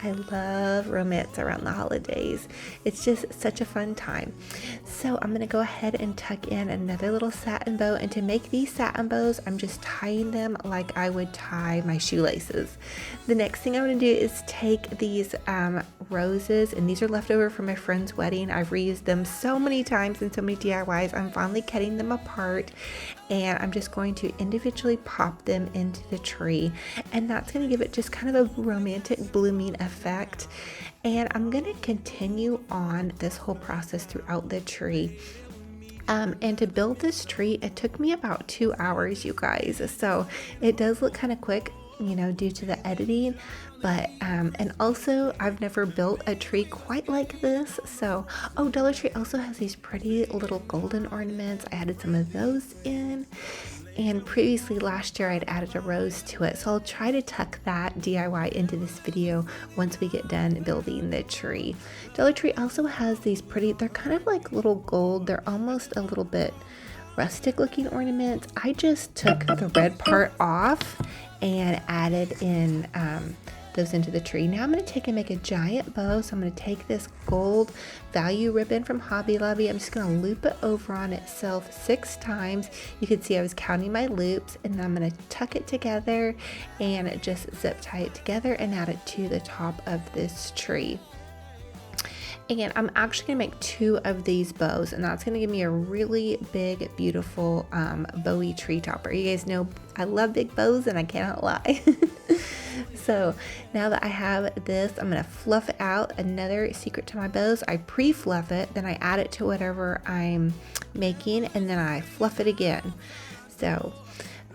I love romance around the holidays. It's just such a fun time. So I'm going to go ahead and tuck in another little satin bow, and to make these satin bows, I'm just tying them like I would tie my shoelaces. The next thing I'm going to do is take these roses, and these are left over from my friend's wedding. I've reused them so many times in so many DIYs. I'm finally cutting them apart, and I'm just going to individually pop them into the tree, and that's going to give it just kind of a romantic blooming effect. And I'm going to continue on this whole process throughout the tree. And to build this tree, it took me about 2 hours, you guys. So it does look kind of quick, you know, due to the editing, but and also I've never built a tree quite like this. So Dollar Tree also has these pretty little golden ornaments. I added some of those in, and previously last year I'd added a rose to it, so I'll try to tuck that DIY into this video once we get done building the tree. Dollar Tree also has these pretty, they're kind of like little gold, they're almost a little bit rustic looking ornaments. I just took the red part off and added in those into the tree. Now I'm going to take and make a giant bow. So I'm going to take this gold value ribbon from Hobby Lobby. I'm just going to loop it over on itself 6 times. You can see I was counting my loops, and then I'm going to tuck it together and just zip tie it together and add it to the top of this tree. And I'm actually going to make 2 of these bows, and that's going to give me a really big, beautiful bowie tree topper. You guys know I love big bows, and I cannot lie. So now that I have this, I'm going to fluff it out. Another secret to my bows, I pre-fluff it, then I add it to whatever I'm making, and then I fluff it again. So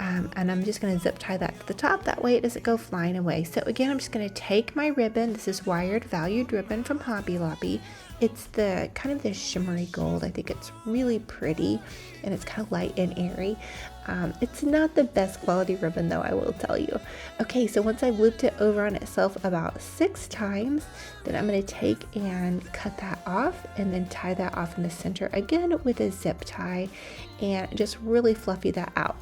and I'm just going to zip tie that to the top, that way it doesn't go flying away. So again, I'm just going to take my ribbon. This is wired valued ribbon from Hobby Lobby. It's the kind of this shimmery gold. I think it's really pretty, and it's kind of light and airy. It's not the best quality ribbon though, I will tell you. Okay, so once I've looped it over on itself about 6 times, then I'm going to take and cut that off and then tie that off in the center again with a zip tie and just really fluffy that out.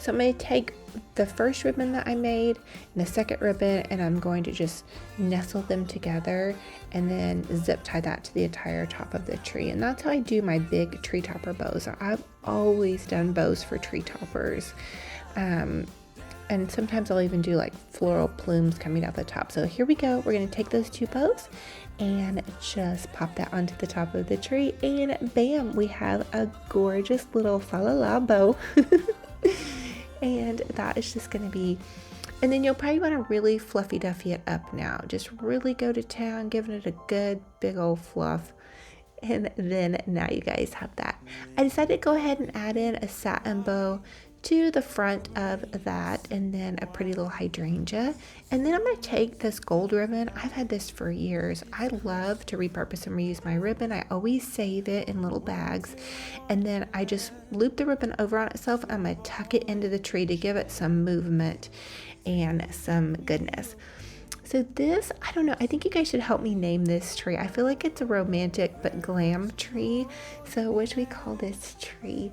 So I'm going to take the first ribbon that I made and the second ribbon, and I'm going to just nestle them together and then zip tie that to the entire top of the tree. And that's how I do my big tree topper bows. I've always done bows for tree toppers. And sometimes I'll even do like floral plumes coming out the top. So here we go. We're going to take those 2 bows and just pop that onto the top of the tree, and bam, we have a gorgeous little fa la la bow. And that is just going to be, and then you'll probably want to really fluffy duffy it up now. Just really go to town, giving it a good big old fluff. And then now you guys have that. I decided to go ahead and add in a satin bow to the front of that, and then a pretty little hydrangea. And then I'm going to take this gold ribbon. I've had this for years. I love to repurpose and reuse my ribbon. I always save it in little bags, and then I just loop the ribbon over on itself. I'm going to tuck it into the tree to give it some movement and some goodness. So this, I don't know, I think you guys should help me name this tree. I feel like it's a romantic but glam tree. So what should we call this tree?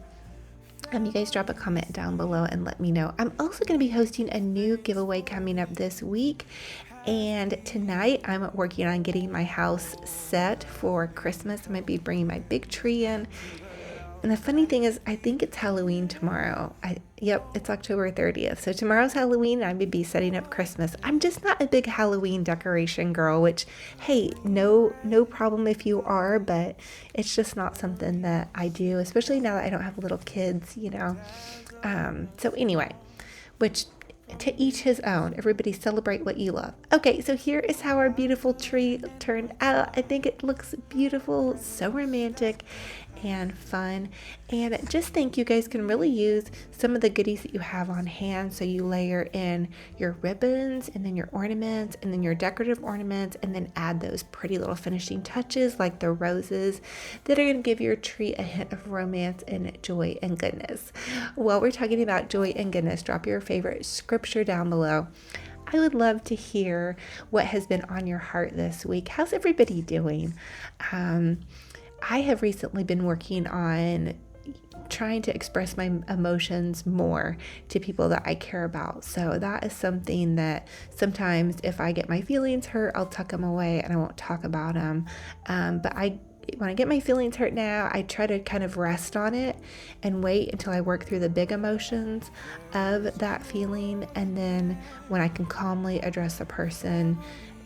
You guys drop a comment down below and let me know. I'm also going to be hosting a new giveaway coming up this week. And tonight I'm working on getting my house set for Christmas. I might be bringing my big tree in. And the funny thing is, I think it's Halloween tomorrow. Yep, it's October 30th. So tomorrow's Halloween, and I'm going to be setting up Christmas. I'm just not a big Halloween decoration girl, which, hey, no problem if you are, but it's just not something that I do, especially now that I don't have little kids, you know. So anyway, which to each his own. Everybody celebrate what you love. Okay, so here is how our beautiful tree turned out. I think it looks beautiful, so romantic and fun. And just think, you guys can really use some of the goodies that you have on hand. So you layer in your ribbons, and then your ornaments, and then your decorative ornaments, and then add those pretty little finishing touches like the roses that are going to give your tree a hint of romance and joy and goodness. While we're talking about joy and goodness, drop your favorite scripture down below. I would love to hear what has been on your heart this week. How's everybody doing? I have recently been working on trying to express my emotions more to people that I care about. So that is something that sometimes if I get my feelings hurt, I'll tuck them away and I won't talk about them. But when I get my feelings hurt now, I try to kind of rest on it and wait until I work through the big emotions of that feeling. And then when I can calmly address the person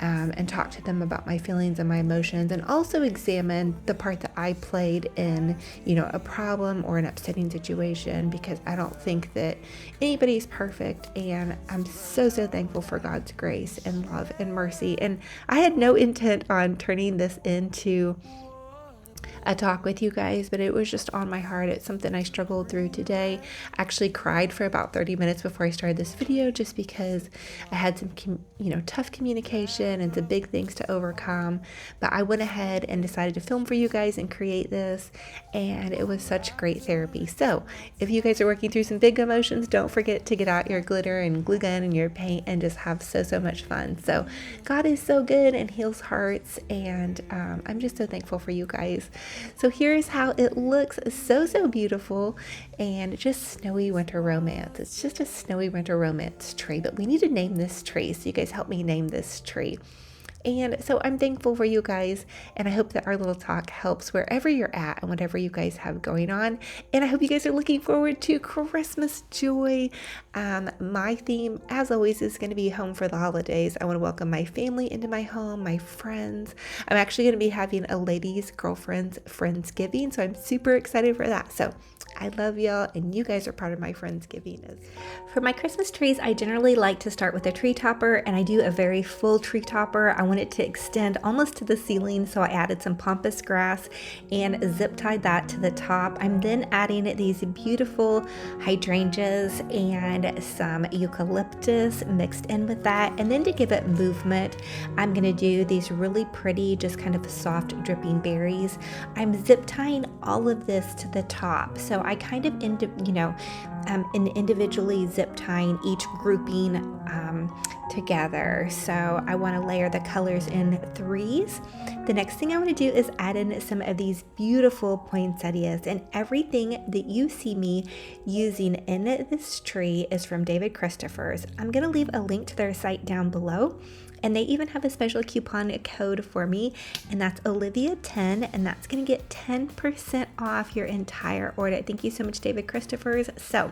and talk to them about my feelings and my emotions, and also examine the part that I played in, a problem or an upsetting situation, because I don't think that anybody's perfect. And I'm so thankful for God's grace and love and mercy. And I had no intent on turning this into a talk with you guys, but it was just on my heart. It's something I struggled through today. I actually cried for about 30 minutes before I started this video, just because I had some tough communication and some big things to overcome. But I went ahead and decided to film for you guys and create this, and it was such great therapy. So if you guys are working through some big emotions, don't forget to get out your glitter and glue gun and your paint and just have so much fun. So God is so good and heals hearts, and I'm just so thankful for you guys. Christmas. So here's how it looks. So beautiful, and just snowy winter romance. It's just a snowy winter romance tree, but we need to name this tree. So you guys help me name this tree. And so I'm thankful for you guys, and I hope that our little talk helps wherever you're at and whatever you guys have going on. And I hope you guys are looking forward to Christmas joy. My theme, as always, is going to be home for the holidays. I want to welcome my family into my home, my friends. I'm actually going to be having a ladies' girlfriends Friendsgiving, so I'm super excited for that. So I love y'all, and you guys are part of my Friendsgiving. For my Christmas trees, I generally like to start with a tree topper, and I do a very full tree topper. I want it to extend almost to the ceiling, so I added some pampas grass and zip tied that to the top. I'm then adding these beautiful hydrangeas and some eucalyptus mixed in with that. And then to give it movement, I'm going to do these really pretty, just kind of soft dripping berries. I'm zip tying all of this to the top, so I kind of individually zip tying each grouping together. So I want to layer the colors in threes. The next thing I want to do is add in some of these beautiful poinsettias, and everything that you see me using in this tree is from David Christopher's. I'm going to leave a link to their site down below. And they even have a special coupon code for me, and that's Olivia 10, and that's going to get 10% off your entire order. Thank you so much, David Christopher's. So,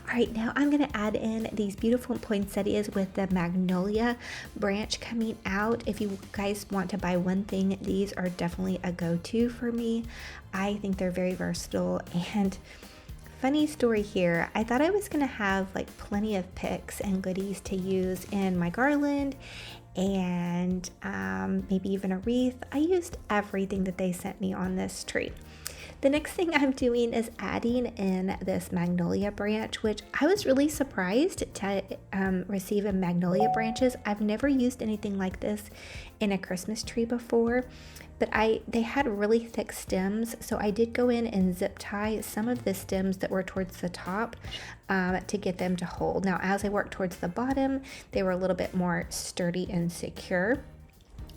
all right, now I'm going to add in these beautiful poinsettias with the magnolia branch coming out. If you guys want to buy one thing, these are definitely a go-to for me. I think they're very versatile. And funny story here, I thought I was going to have like plenty of picks and goodies to use in my garland and maybe even a wreath. I used everything that they sent me on this tree. The next thing I'm doing is adding in this magnolia branch, which I was really surprised to receive in magnolia branches. I've never used anything like this in a Christmas tree before, but they had really thick stems, so I did go in and zip tie some of the stems that were towards the top to get them to hold. Now, as I worked towards the bottom, they were a little bit more sturdy and secure.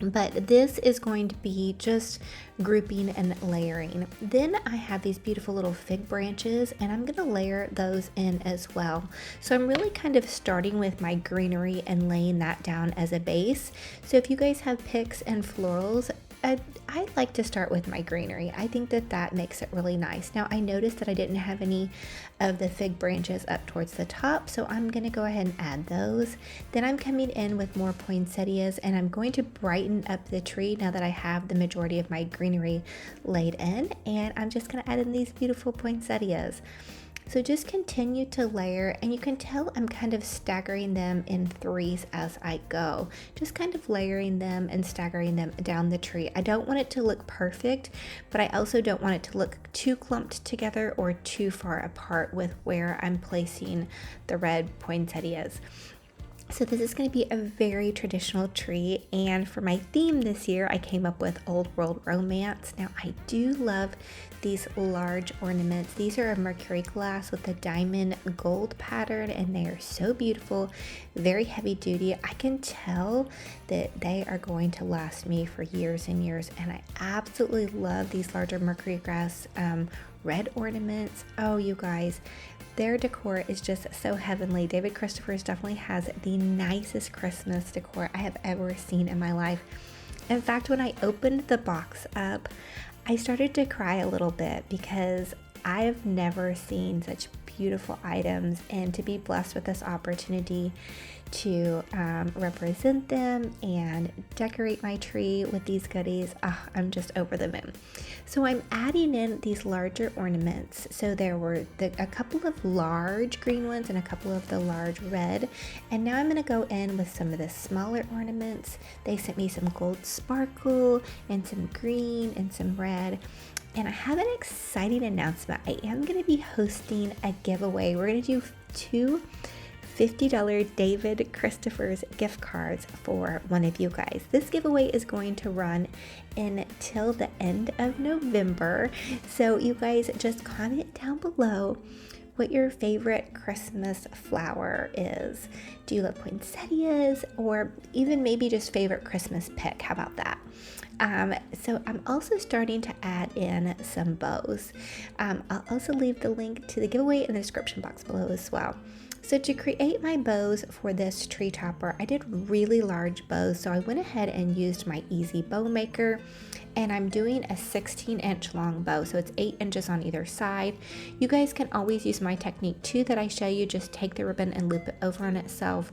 But this is going to be just grouping and layering. Then I have these beautiful little fig branches, and I'm going to layer those in as well. So I'm really kind of starting with my greenery and laying that down as a base. So if you guys have picks and florals, I like to start with my greenery. I think that makes it really nice. Now I noticed that I didn't have any of the fig branches up towards the top, so I'm going to go ahead and add those. Then I'm coming in with more poinsettias, and I'm going to brighten up the tree now that I have the majority of my greenery laid in, and I'm just going to add in these beautiful poinsettias. So just continue to layer, and you can tell I'm kind of staggering them in threes as I go. Just kind of layering them and staggering them down the tree. I don't want it to look perfect, but I also don't want it to look too clumped together or too far apart with where I'm placing the red poinsettias. So this is going to be a very traditional tree, and for my theme this year, I came up with Old World Romance. Now, I do love these large ornaments. These are a mercury glass with a diamond gold pattern, and they are so beautiful, very heavy duty. I can tell that they are going to last me for years and years, and I absolutely love these larger mercury glass red ornaments. Oh, you guys, their decor is just so heavenly. David Christopher's definitely has the nicest Christmas decor I have ever seen in my life. In fact, when I opened the box up, I started to cry a little bit because I have never seen such beautiful items, and to be blessed with this opportunity to represent them and decorate my tree with these goodies, I'm just over the moon. So I'm adding in these larger ornaments. So there were a couple of large green ones and a couple of the large red, and now I'm going to go in with some of the smaller ornaments. They sent me some gold sparkle and some green and some red. And I have an exciting announcement. I am going to be hosting a giveaway. We're going to do two $50 David Christopher's gift cards for one of you guys. This giveaway is going to run until the end of November. So you guys just comment down below what your favorite Christmas flower is. Do you love poinsettias, or even maybe just favorite Christmas pick? How about that? So I'm also starting to add in some bows. I'll also leave the link to the giveaway in the description box below as well. So to create my bows for this tree topper, I did really large bows, so I went ahead and used my Easy Bow Maker, and I'm doing a 16-inch long bow, so it's 8 inches on either side. You guys can always use my technique too that I show you, just take the ribbon and loop it over on itself.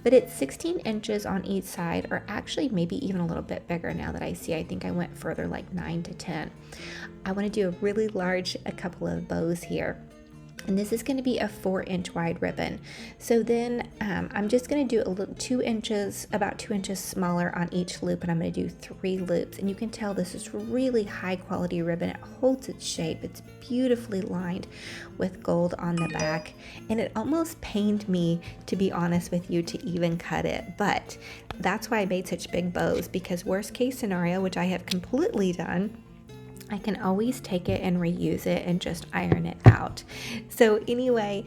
But it's 16 inches on each side, or actually maybe even a little bit bigger now that I see. I think I went further, like 9 to 10. I want to do a really large, a couple of bows here. And this is going to be a 4-inch wide ribbon. So then I'm just going to do a little 2 inches, about 2 inches smaller on each loop, and I'm going to do 3 loops. And you can tell this is really high quality ribbon. It holds its shape. It's beautifully lined with gold on the back, and it almost pained me, to be honest with you, to even cut it. But that's why I made such big bows, because worst case scenario, which I have completely done, I can always take it and reuse it and just iron it out. So anyway,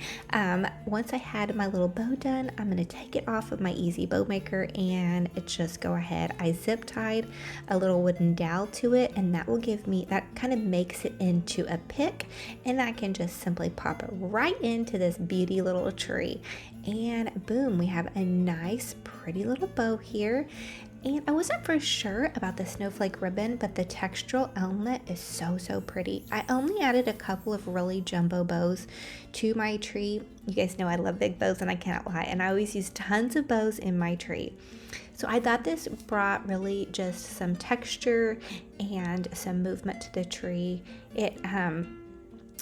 once I had my little bow done, I'm going to take it off of my Easy Bow Maker and just go ahead. I zip tied a little wooden dowel to it, and that will give me, that kind of makes it into a pick, and I can just simply pop it right into this beauty little tree. And boom, we have a nice pretty little bow here. And I wasn't for sure about the snowflake ribbon, but the textural element is so pretty. I only added a couple of really jumbo bows to my tree. You guys know I love big bows, and I cannot lie. And I always use tons of bows in my tree. So I thought this brought really just some texture and some movement to the tree. It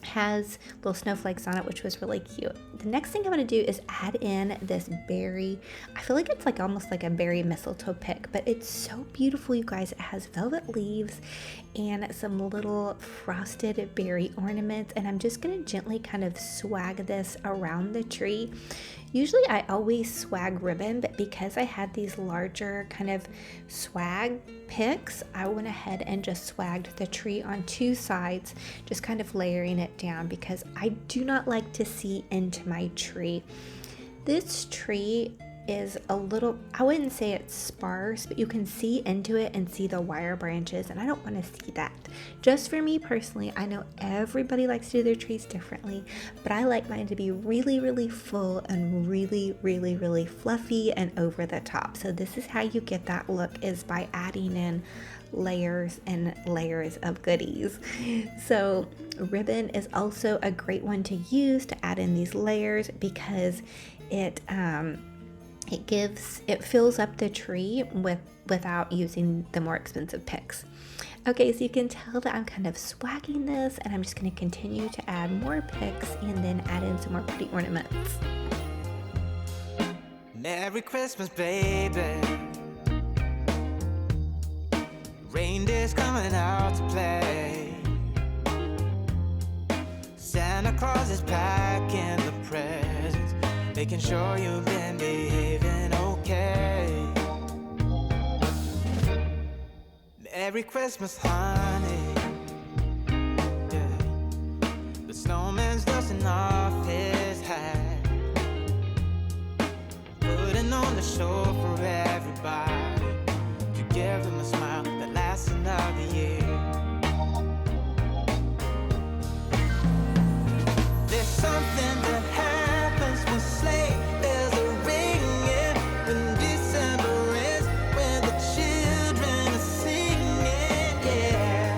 has little snowflakes on it, which was really cute. The next thing I'm going to do is add in this berry. I feel like it's like almost like a berry mistletoe pick, but it's so beautiful, you guys. It has velvet leaves and some little frosted berry ornaments, and I'm just going to gently kind of swag this around the tree. Usually I always swag ribbon, but because I had these larger kind of swag picks, I went ahead and just swagged the tree on 2 sides, just kind of layering it down, because I do not like to see into my tree. This tree is a little, I wouldn't say it's sparse, but you can see into it and see the wire branches, and I don't want to see that. Just for me personally, I know everybody likes to do their trees differently, but I like mine to be really full and really fluffy and over the top. So this is how you get that look, is by adding in layers and layers of goodies. So ribbon is also a great one to use to add in these layers, because it fills up the tree without using the more expensive picks. Okay, so you can tell that I'm kind of swagging this, and I'm just going to continue to add more picks and then add in some more pretty ornaments. Merry Christmas, baby. Reindeer's coming out to play. Santa Claus is packing the presents, making sure you've been behaving okay. Merry Christmas, honey. Yeah. The snowman's dusting off his hat, putting on the show for everybody, to give them a smile that lasts another year. There's something that happens when sleigh bells are ringing, when December ends, when the children are singing, yeah.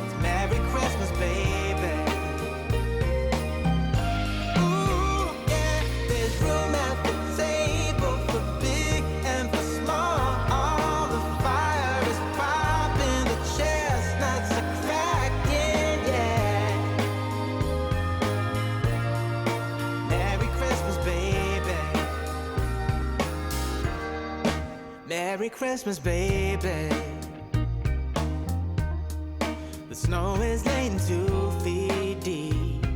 It's Merry Christmas, baby. Ooh, yeah. There's room at the table for big and for small. The fire is popping, the chestnuts are cracking, yeah. Merry Christmas, baby. Merry Christmas, baby. The snow is laying 2 feet deep.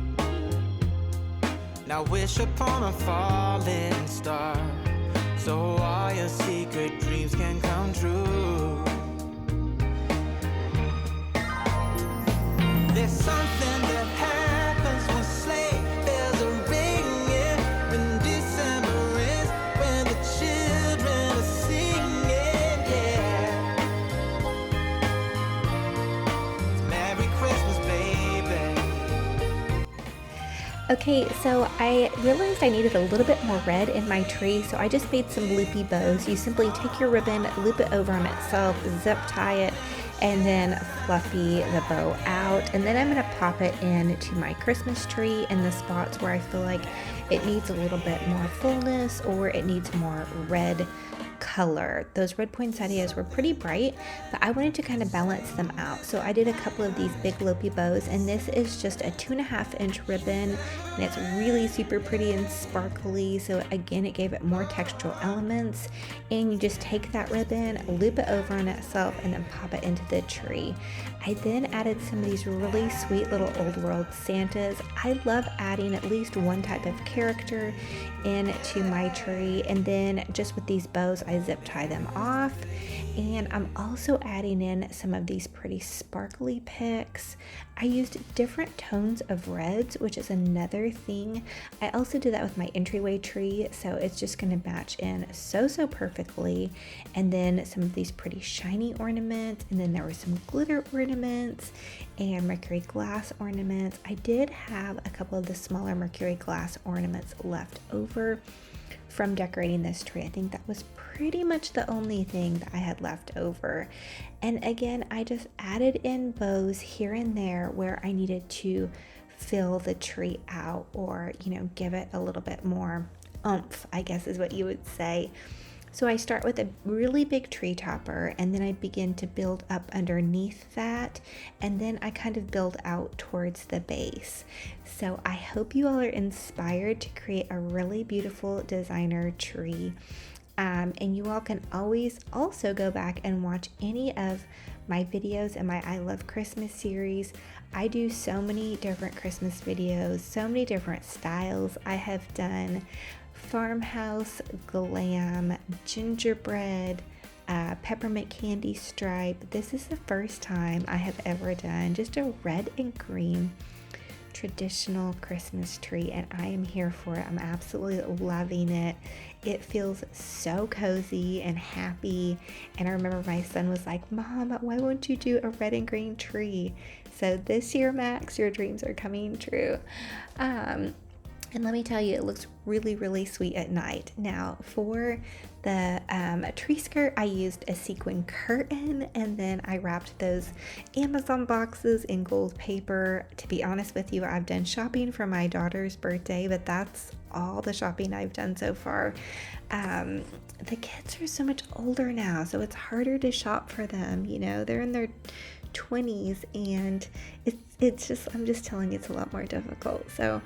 Now wish upon a falling star, so all your secret dreams can come true. There's something Okay, so I realized I needed a little bit more red in my tree, so I just made some loopy bows. You simply take your ribbon, loop it over on itself, zip tie it, and then fluffy the bow out. And then I'm going to pop it into my Christmas tree in the spots where I feel like it needs a little bit more fullness or it needs more red color. Those red poinsettias were pretty bright, but I wanted to kind of balance them out. So I did a couple of these big loopy bows, and this is just a 2.5-inch ribbon, and it's really super pretty and sparkly. So again, it gave it more textural elements, and you just take that ribbon, loop it over on itself, and then pop it into the tree. I then added some of these really sweet little old world Santas. I love adding at least one type of character into my tree, and then just with these bows I zip tie them off. And I'm also adding in some of these pretty sparkly picks. I used different tones of reds, which is another thing. I also did that with my entryway tree, so it's just going to match in so perfectly. And then some of these pretty shiny ornaments, and then there were some glitter ornaments and mercury glass ornaments. I did have a couple of the smaller mercury glass ornaments left over from decorating this tree. I think that was pretty much the only thing that I had left over. And again, I just added in bows here and there where I needed to fill the tree out, or, give it a little bit more oomph, I guess is what you would say. So I start with a really big tree topper, and then I begin to build up underneath that, and then I kind of build out towards the base. So I hope you all are inspired to create a really beautiful designer tree. And you all can always also go back and watch any of my videos in my I Love Christmas series. I do so many different Christmas videos, so many different styles. I have done farmhouse, glam, gingerbread, peppermint candy stripe. This is the first time I have ever done just a red and green traditional Christmas tree, and I am here for it. I'm absolutely loving it. It feels so cozy and happy. And I remember my son was like, "Mom, why won't you do a red and green tree?" So this year, Max, your dreams are coming true. And let me tell you, it looks really sweet at night. Now, for the tree skirt, I used a sequin curtain, and then I wrapped those Amazon boxes in gold paper. To be honest with you, I've done shopping for my daughter's birthday, but that's all the shopping I've done so far. The kids are so much older now, so it's harder to shop for them. They're in their 20s, and it's just, I'm just telling you, it's a lot more difficult. So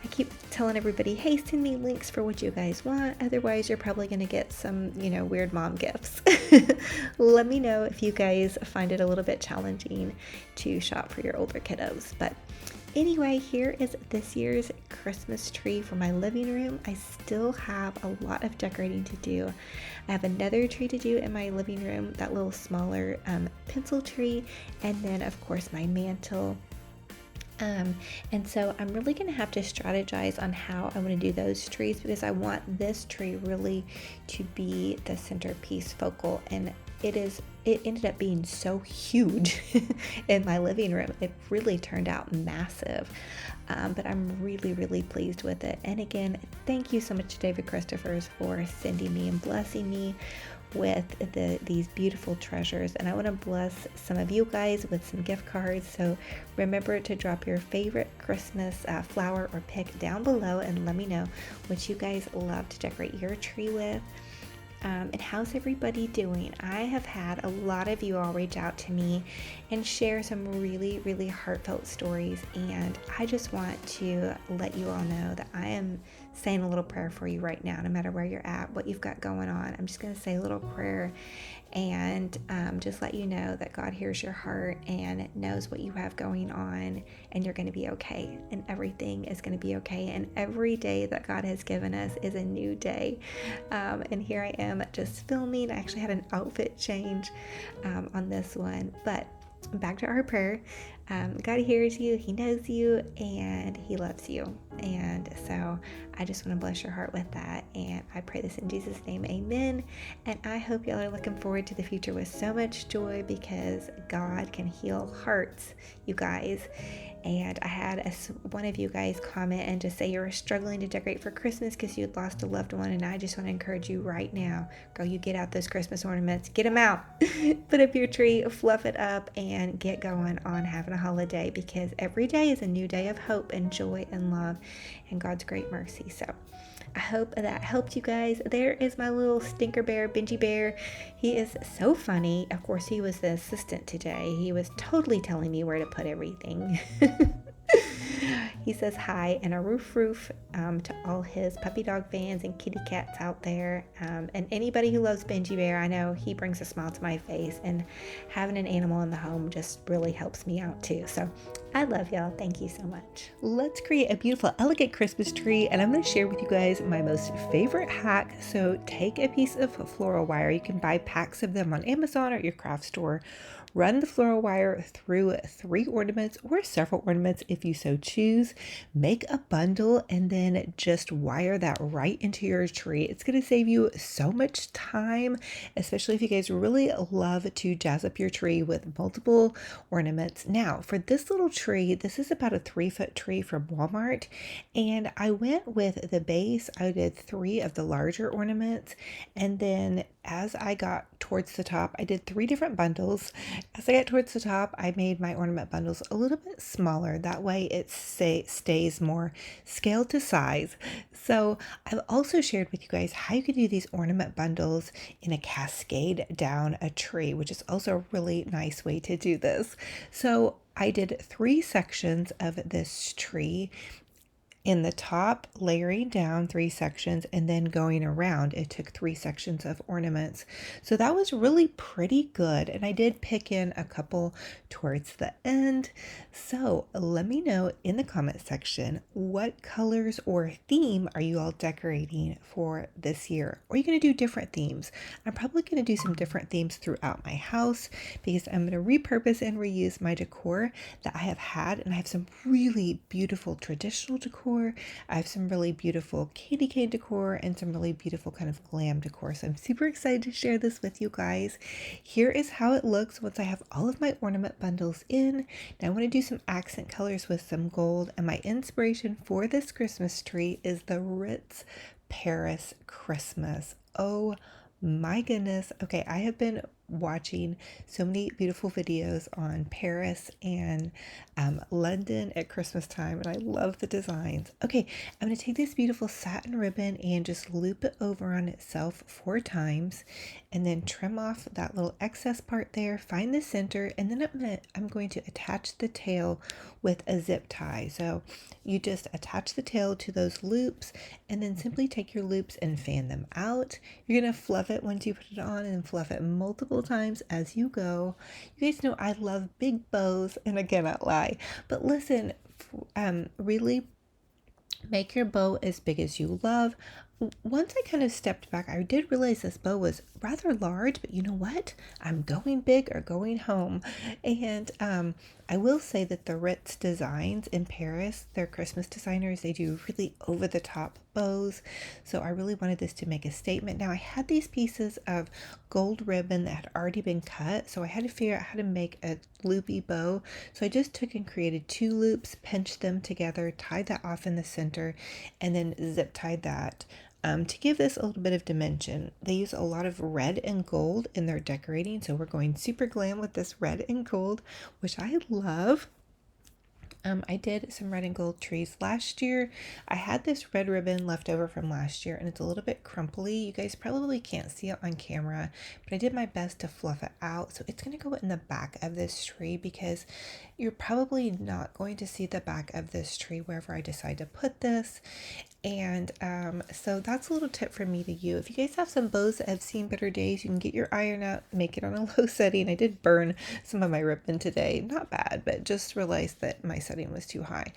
I keep telling everybody, hey, send me links for what you guys want. Otherwise, you're probably going to get some, weird mom gifts. Let me know if you guys find it a little bit challenging to shop for your older kiddos. But anyway, here is this year's Christmas tree for my living room. I still have a lot of decorating to do. I have another tree to do in my living room, that little smaller pencil tree, and then of course my mantle. And so I'm really going to have to strategize on how I want to do those trees, because I want this tree really to be the centerpiece focal, and it ended up being so huge in my living room. It really turned out massive, but I'm really pleased with it. And again, thank you so much to David Christophers for sending me and blessing me with these beautiful treasures. And I want to bless some of you guys with some gift cards. So remember to drop your favorite Christmas flower or pick down below, and let me know what you guys love to decorate your tree with. And how's everybody doing? I have had a lot of you all reach out to me and share some really heartfelt stories, and I just want to let you all know that I am saying a little prayer for you right now, no matter where you're at, what you've got going on. I'm just going to say a little prayer and just let you know that God hears your heart and knows what you have going on, and you're going to be okay, and everything is going to be okay. And every day that God has given us is a new day. And here I am just filming. I actually had an outfit change on this one, but back to our prayer. God hears you, He knows you, and He loves you. And so I just want to bless your heart with that. And I pray this in Jesus' name, amen. And I hope y'all are looking forward to the future with so much joy, because God can heal hearts, you guys. And I had one of you guys comment and just say you were struggling to decorate for Christmas because you'd lost a loved one. And I just want to encourage you right now, girl, you get out those Christmas ornaments, get them out, put up your tree, fluff it up, and get going on having a holiday, because every day is a new day of hope and joy and love and God's great mercy. So I hope that helped you guys. There is my little stinker bear, Benji Bear. He is so funny. Of course, he was the assistant today. He was totally telling me where to put everything. He says hi and a roof to all his puppy dog fans and kitty cats out there. And anybody who loves Benji Bear, I know he brings a smile to my face, and having an animal in the home just really helps me out too. So I love y'all. Thank you so much. Let's create a beautiful, elegant Christmas tree, and I'm going to share with you guys my most favorite hack. So take a piece of floral wire. You can buy packs of them on Amazon or your craft store. Run the floral wire through 3 ornaments or several ornaments if you so choose. Make a bundle and then just wire that right into your tree. It's going to save you so much time, especially if you guys really love to jazz up your tree with multiple ornaments. Now, for this little tree, this is about a 3-foot tree from Walmart, and I went with the base. I did 3 of the larger ornaments, and then as I got towards the top, I did 3 different bundles. As I got towards the top, I made my ornament bundles a little bit smaller. That way it stays more scaled to size. So I've also shared with you guys how you could do these ornament bundles in a cascade down a tree, which is also a really nice way to do this. So I did 3 sections of this tree. In the top, layering down 3 sections and then going around, it took 3 sections of ornaments. So that was really pretty good. And I did pick in a couple towards the end. So let me know in the comment section, what colors or theme are you all decorating for this year? Or are you going to do different themes? I'm probably going to do some different themes throughout my house, because I'm going to repurpose and reuse my decor that I have had. And I have some really beautiful traditional decor. I have some really beautiful candy cane decor and some really beautiful kind of glam decor. So I'm super excited to share this with you guys. Here is how it looks once I have all of my ornament bundles in. Now I want to do some accent colors with some gold, and my inspiration for this Christmas tree is the Ritz Paris Christmas. Oh my goodness. Okay, I have been watching so many beautiful videos on Paris and London at Christmas time, and I love the designs. Okay, I'm going to take this beautiful satin ribbon and just loop it over on itself 4 times, and then trim off that little excess part there, find the center, and then I'm going to attach the tail with a zip tie. So you just attach the tail to those loops, and then simply take your loops and fan them out. You're going to fluff it once you put it on, and fluff it multiple times as you go. You guys know I love big bows, and I cannot lie. But listen, really make your bow as big as you love. Once I kind of stepped back, I did realize this bow was rather large, but you know what? I'm going big or going home. And I will say that the Ritz Designs in Paris, their Christmas designers, they do really over-the-top bows. So I really wanted this to make a statement. Now I had these pieces of gold ribbon that had already been cut, so I had to figure out how to make a loopy bow. So I just took and created 2 loops, pinched them together, tied that off in the center, and then zip tied that. To give this a little bit of dimension, they use a lot of red and gold in their decorating, so we're going super glam with this red and gold, which I love. I did some red and gold trees last year. I had this red ribbon left over from last year, and it's a little bit crumply. You guys probably can't see it on camera, but I did my best to fluff it out. So it's going to go in the back of this tree, because you're probably not going to see the back of this tree wherever I decide to put this. And so that's a little tip from me to you. If you guys have some bows that have seen better days, you can get your iron out, make it on a low setting. I did burn some of my ribbon today. Not bad, but just realized that my setting was too high.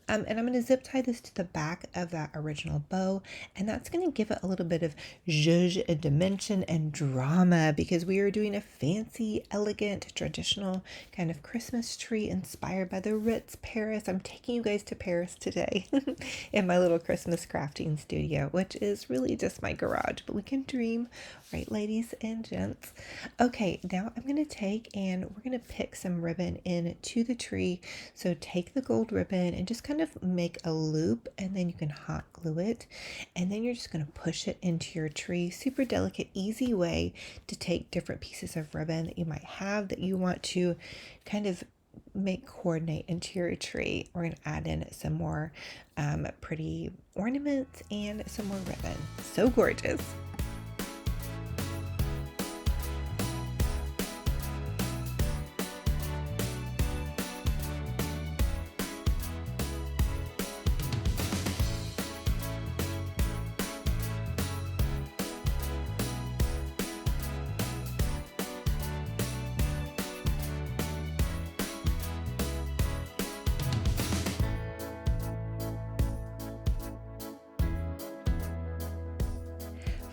And I'm going to zip tie this to the back of that original bow, and that's going to give it a little bit of zhuzh and dimension and drama because we are doing a fancy, elegant, traditional kind of Christmas tree inspired by the Ritz, Paris. I'm taking you guys to Paris today in my little Christmas crafting studio, which is really just my garage, but we can dream, right, ladies and gents? Okay, now I'm going to take and we're going to pick some ribbon into the tree. So take the gold ribbon and just kind of make a loop, and then you can hot glue it, and then you're just going to push it into your tree. Super delicate, easy way to take different pieces of ribbon that you might have that you want to kind of make coordinate into your tree. We're going to add in some more pretty ornaments and some more ribbon. So gorgeous.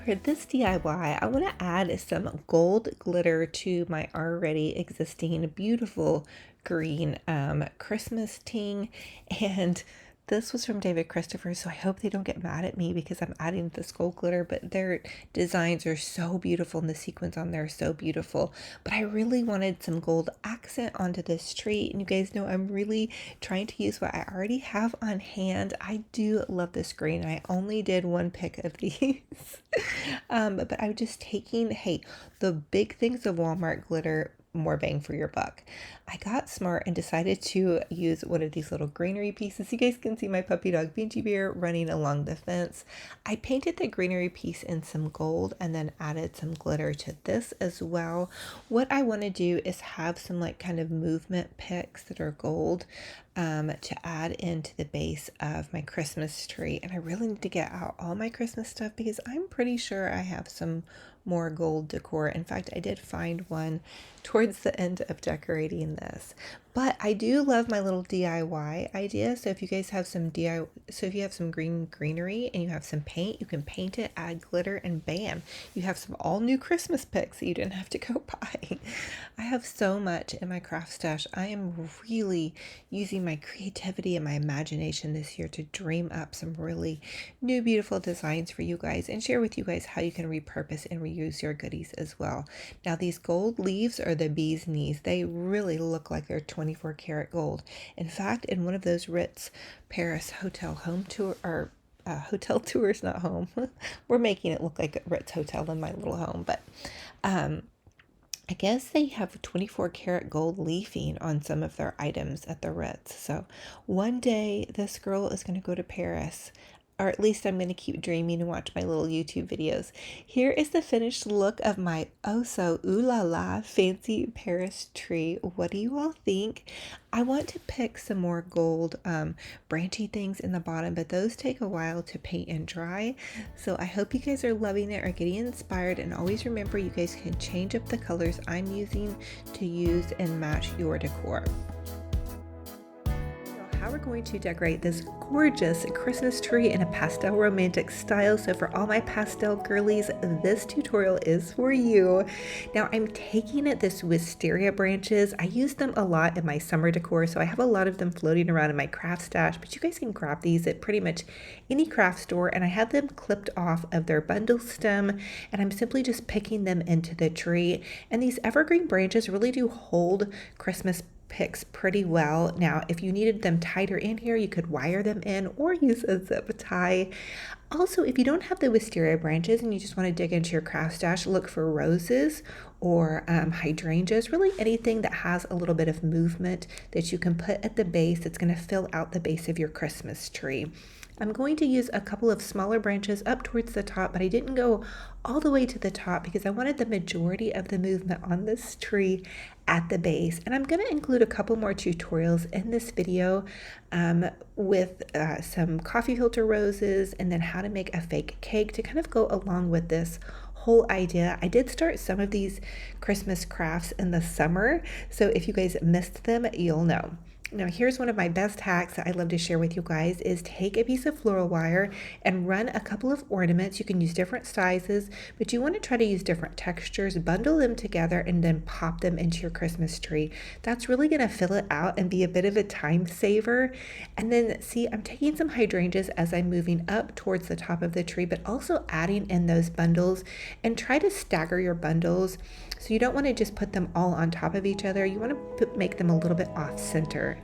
For this DIY, I want to add some gold glitter to my already existing beautiful green Christmas ting, and this was from David Christopher, so I hope they don't get mad at me because I'm adding this gold glitter, but their designs are so beautiful and the sequins on there are so beautiful. But I really wanted some gold accent onto this tree, and you guys know I'm really trying to use what I already have on hand. I do love this green. I only did one pick of these. But I'm just taking, hey, the big things of Walmart glitter, more bang for your buck. I got smart and decided to use one of these little greenery pieces. You guys can see my puppy dog Benji Bear running along the fence. I painted the greenery piece in some gold and then added some glitter to this as well. What I want to do is have some like kind of movement picks that are gold to add into the base of my Christmas tree. And I really need to get out all my Christmas stuff because I'm pretty sure I have some more gold decor. In fact, I did find one towards the end of decorating this. But I do love my little DIY idea. So if you guys have some if you have some greenery and you have some paint, you can paint it, add glitter, and bam, you have some all new Christmas picks that you didn't have to go buy. I have so much in my craft stash. I am really using my creativity and my imagination this year to dream up some really new, beautiful designs for you guys and share with you guys how you can repurpose and reuse your goodies as well. Now, these gold leaves are the bee's knees. They really look like they're 24 karat gold. In fact, in one of those Ritz Paris hotel home tour or hotel tours, not home. We're making it look like a Ritz hotel in my little home, but I guess they have 24 karat gold leafing on some of their items at the Ritz. So one day this girl is going to go to Paris, or at least I'm going to keep dreaming and watch my little YouTube videos. Here is the finished look of my oh so ooh la la fancy Paris tree. What do you all think? I want to pick some more gold branchy things in the bottom, but those take a while to paint and dry. So I hope you guys are loving it or getting inspired, and always remember you guys can change up the colors I'm using to use and match your decor. How we're going to decorate this gorgeous Christmas tree in a pastel romantic style. So for all my pastel girlies, this tutorial is for you. Now I'm taking this wisteria branches. I use them a lot in my summer decor, so I have a lot of them floating around in my craft stash, but you guys can grab these at pretty much any craft store, and I have them clipped off of their bundle stem, and I'm simply just picking them into the tree. And these evergreen branches really do hold Christmas picks pretty well. Now, if you needed them tighter in here, you could wire them in or use a zip tie. Also, if you don't have the wisteria branches and you just want to dig into your craft stash, look for roses or hydrangeas, really anything that has a little bit of movement that you can put at the base that's going to fill out the base of your Christmas tree. I'm going to use a couple of smaller branches up towards the top, but I didn't go all the way to the top because I wanted the majority of the movement on this tree at the base. And I'm going to include a couple more tutorials in this video with some coffee filter roses and then how to make a fake cake to kind of go along with this whole idea. I did start some of these Christmas crafts in the summer, so if you guys missed them, you'll know. Now, here's one of my best hacks that I love to share with you guys is take a piece of floral wire and run a couple of ornaments. You can use different sizes, but you want to try to use different textures, bundle them together, and then pop them into your Christmas tree. That's really going to fill it out and be a bit of a time saver. And then see, I'm taking some hydrangeas as I'm moving up towards the top of the tree, but also adding in those bundles, and try to stagger your bundles. So you don't want to just put them all on top of each other. You want to make them a little bit off center.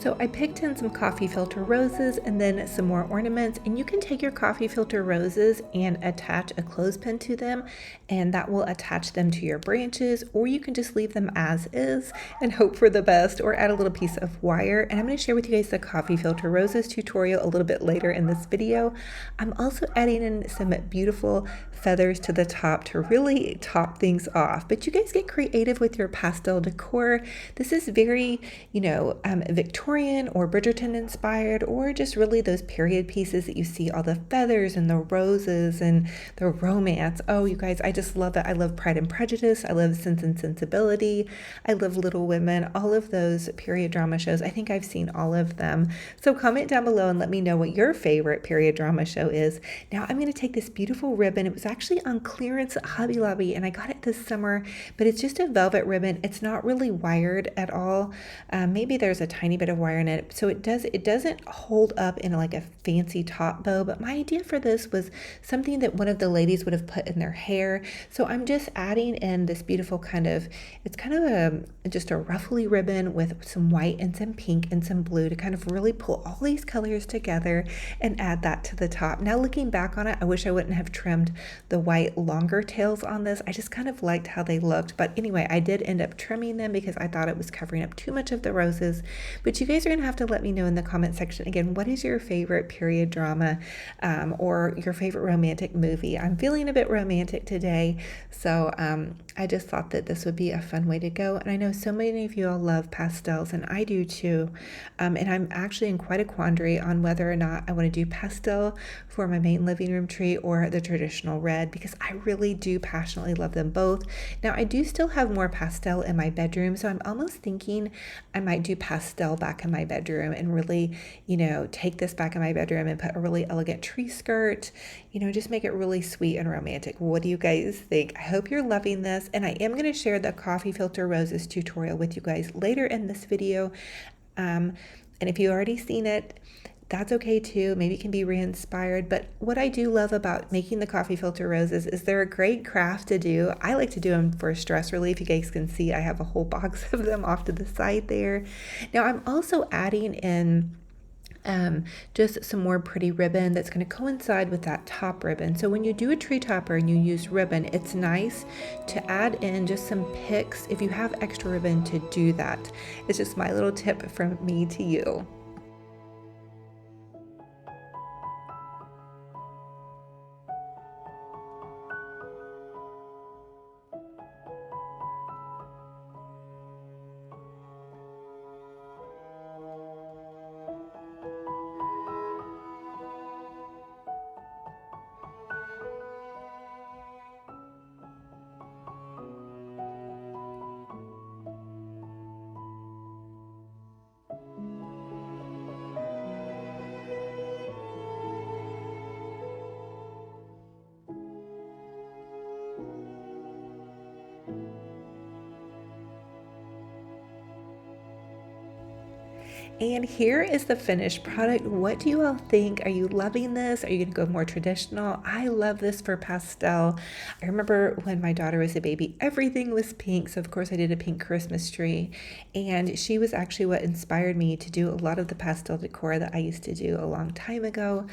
So I picked in some coffee filter roses and then some more ornaments, and you can take your coffee filter roses and attach a clothespin to them, and that will attach them to your branches, or you can just leave them as is and hope for the best, or add a little piece of wire. And I'm going to share with you guys the coffee filter roses tutorial a little bit later in this video. I'm also adding in some beautiful feathers to the top to really top things off, but you guys get creative with your pastel decor. This is very, Victorian or Bridgerton inspired, or just really those period pieces that you see all the feathers and the roses and the romance. Oh, you guys, I just love it. I love Pride and Prejudice. I love Sense and Sensibility. I love Little Women, all of those period drama shows. I think I've seen all of them. So comment down below and let me know what your favorite period drama show is. Now I'm going to take this beautiful ribbon. It was actually on clearance at Hobby Lobby and I got it this summer, but it's just a velvet ribbon. It's not really wired at all. Maybe there's a tiny bit of wire in it, so it doesn't hold up in like a fancy top bow, but my idea for this was something that one of the ladies would have put in their hair. So I'm just adding in this beautiful it's kind of just a ruffly ribbon with some white and some pink and some blue to kind of really pull all these colors together and add that to the top. Now looking back on it, I wish I wouldn't have trimmed the white longer tails on this. I just kind of liked how they looked, but anyway, I did end up trimming them because I thought it was covering up too much of the roses. But you guys are going to have to let me know in the comment section again, what is your favorite period drama or your favorite romantic movie? I'm feeling a bit romantic today, so I just thought that this would be a fun way to go. And I know so many of you all love pastels, and I do too. And I'm actually in quite a quandary on whether or not I want to do pastel for my main living room tree or the traditional red, because I really do passionately love them both. Now I do still have more pastel in my bedroom, so I'm almost thinking I might do pastel back in my bedroom and really, take this back in my bedroom and put a really elegant tree skirt, just make it really sweet and romantic. What do you guys think? I hope you're loving this, and I am going to share the coffee filter roses tutorial with you guys later in this video. And if you've already seen it, that's okay too. Maybe it can be re-inspired. But what I do love about making the coffee filter roses is they're a great craft to do. I like to do them for stress relief. You guys can see I have a whole box of them off to the side there. Now I'm also adding in just some more pretty ribbon that's going to coincide with that top ribbon. So when you do a tree topper and you use ribbon, it's nice to add in just some picks if you have extra ribbon to do that. It's just my little tip from me to you. And here is the finished product. What do you all think? Are you loving this? Are you going to go more traditional? I love this for pastel. I remember when my daughter was a baby, everything was pink. So, of course, I did a pink Christmas tree. And she was actually what inspired me to do a lot of the pastel decor that I used to do a long time ago.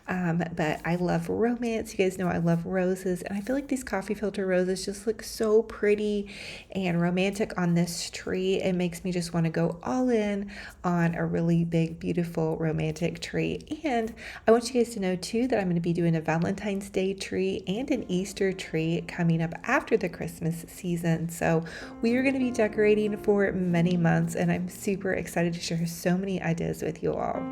But I love romance. You guys know I love roses. And I feel like these coffee filter roses just look so pretty and romantic on this tree. It makes me just want to go all in on a really big, beautiful, romantic tree. And I want you guys to know too that I'm going to be doing a Valentine's Day tree and an Easter tree coming up after the Christmas season. So we are going to be decorating for many months, and I'm super excited to share so many ideas with you all.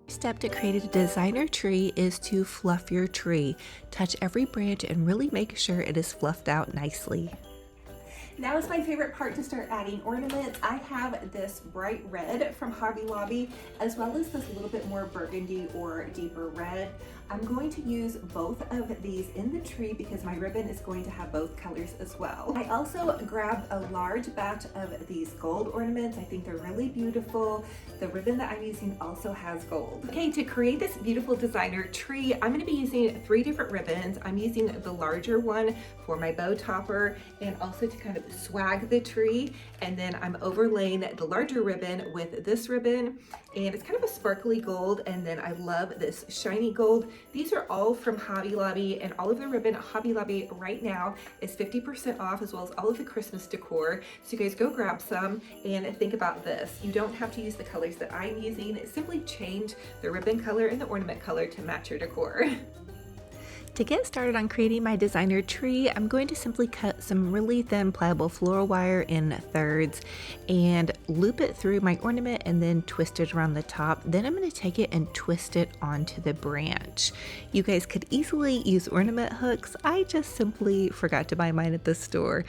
Step to create a designer tree is to fluff your tree. Touch every branch and really make sure it is fluffed out nicely. Now is my favorite part to start adding ornaments. I have this bright red from Hobby Lobby, as well as this little bit more burgundy or deeper red. I'm going to use both of these in the tree because my ribbon is going to have both colors as well. I also grabbed a large batch of these gold ornaments. I think they're really beautiful. The ribbon that I'm using also has gold. Okay, to create this beautiful designer tree, I'm gonna be using 3 different ribbons. I'm using the larger one for my bow topper and also to kind of swag the tree. And then I'm overlaying the larger ribbon with this ribbon, and it's kind of a sparkly gold. And then I love this shiny gold. These are all from Hobby Lobby, and all of the ribbon at Hobby Lobby right now is 50% off, as well as all of the Christmas decor. So you guys go grab some and think about this. You don't have to use the colors that I'm using. Simply change the ribbon color and the ornament color to match your decor. To get started on creating my designer tree, I'm going to simply cut some really thin pliable floral wire in thirds and loop it through my ornament and then twist it around the top. Then I'm going to take it and twist it onto the branch. You guys could easily use ornament hooks. I just simply forgot to buy mine at the store.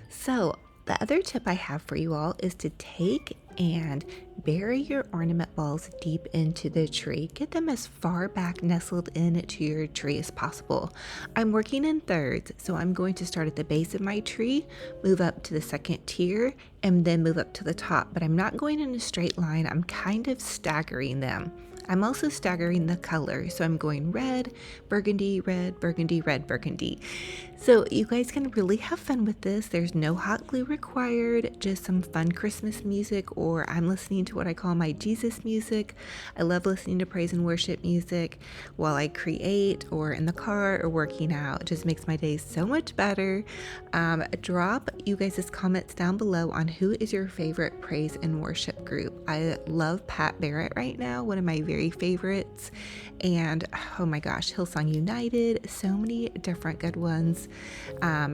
So the other tip I have for you all is to take and bury your ornament balls deep into the tree. Get them as far back nestled into your tree as possible. I'm working in thirds, so I'm going to start at the base of my tree, move up to the second tier, and then move up to the top. But I'm not going in a straight line. I'm kind of staggering them. I'm also staggering the color, so I'm going red, burgundy, red, burgundy, red, burgundy. So you guys can really have fun with this. There's no hot glue required, just some fun Christmas music, or I'm listening to what I call my Jesus music. I love listening to praise and worship music while I create or in the car or working out. It just makes my day so much better. Drop you guys' comments down below on who is your favorite praise and worship group. I love Pat Barrett right now, one of my very favorites. And oh my gosh, Hillsong United, so many different good ones.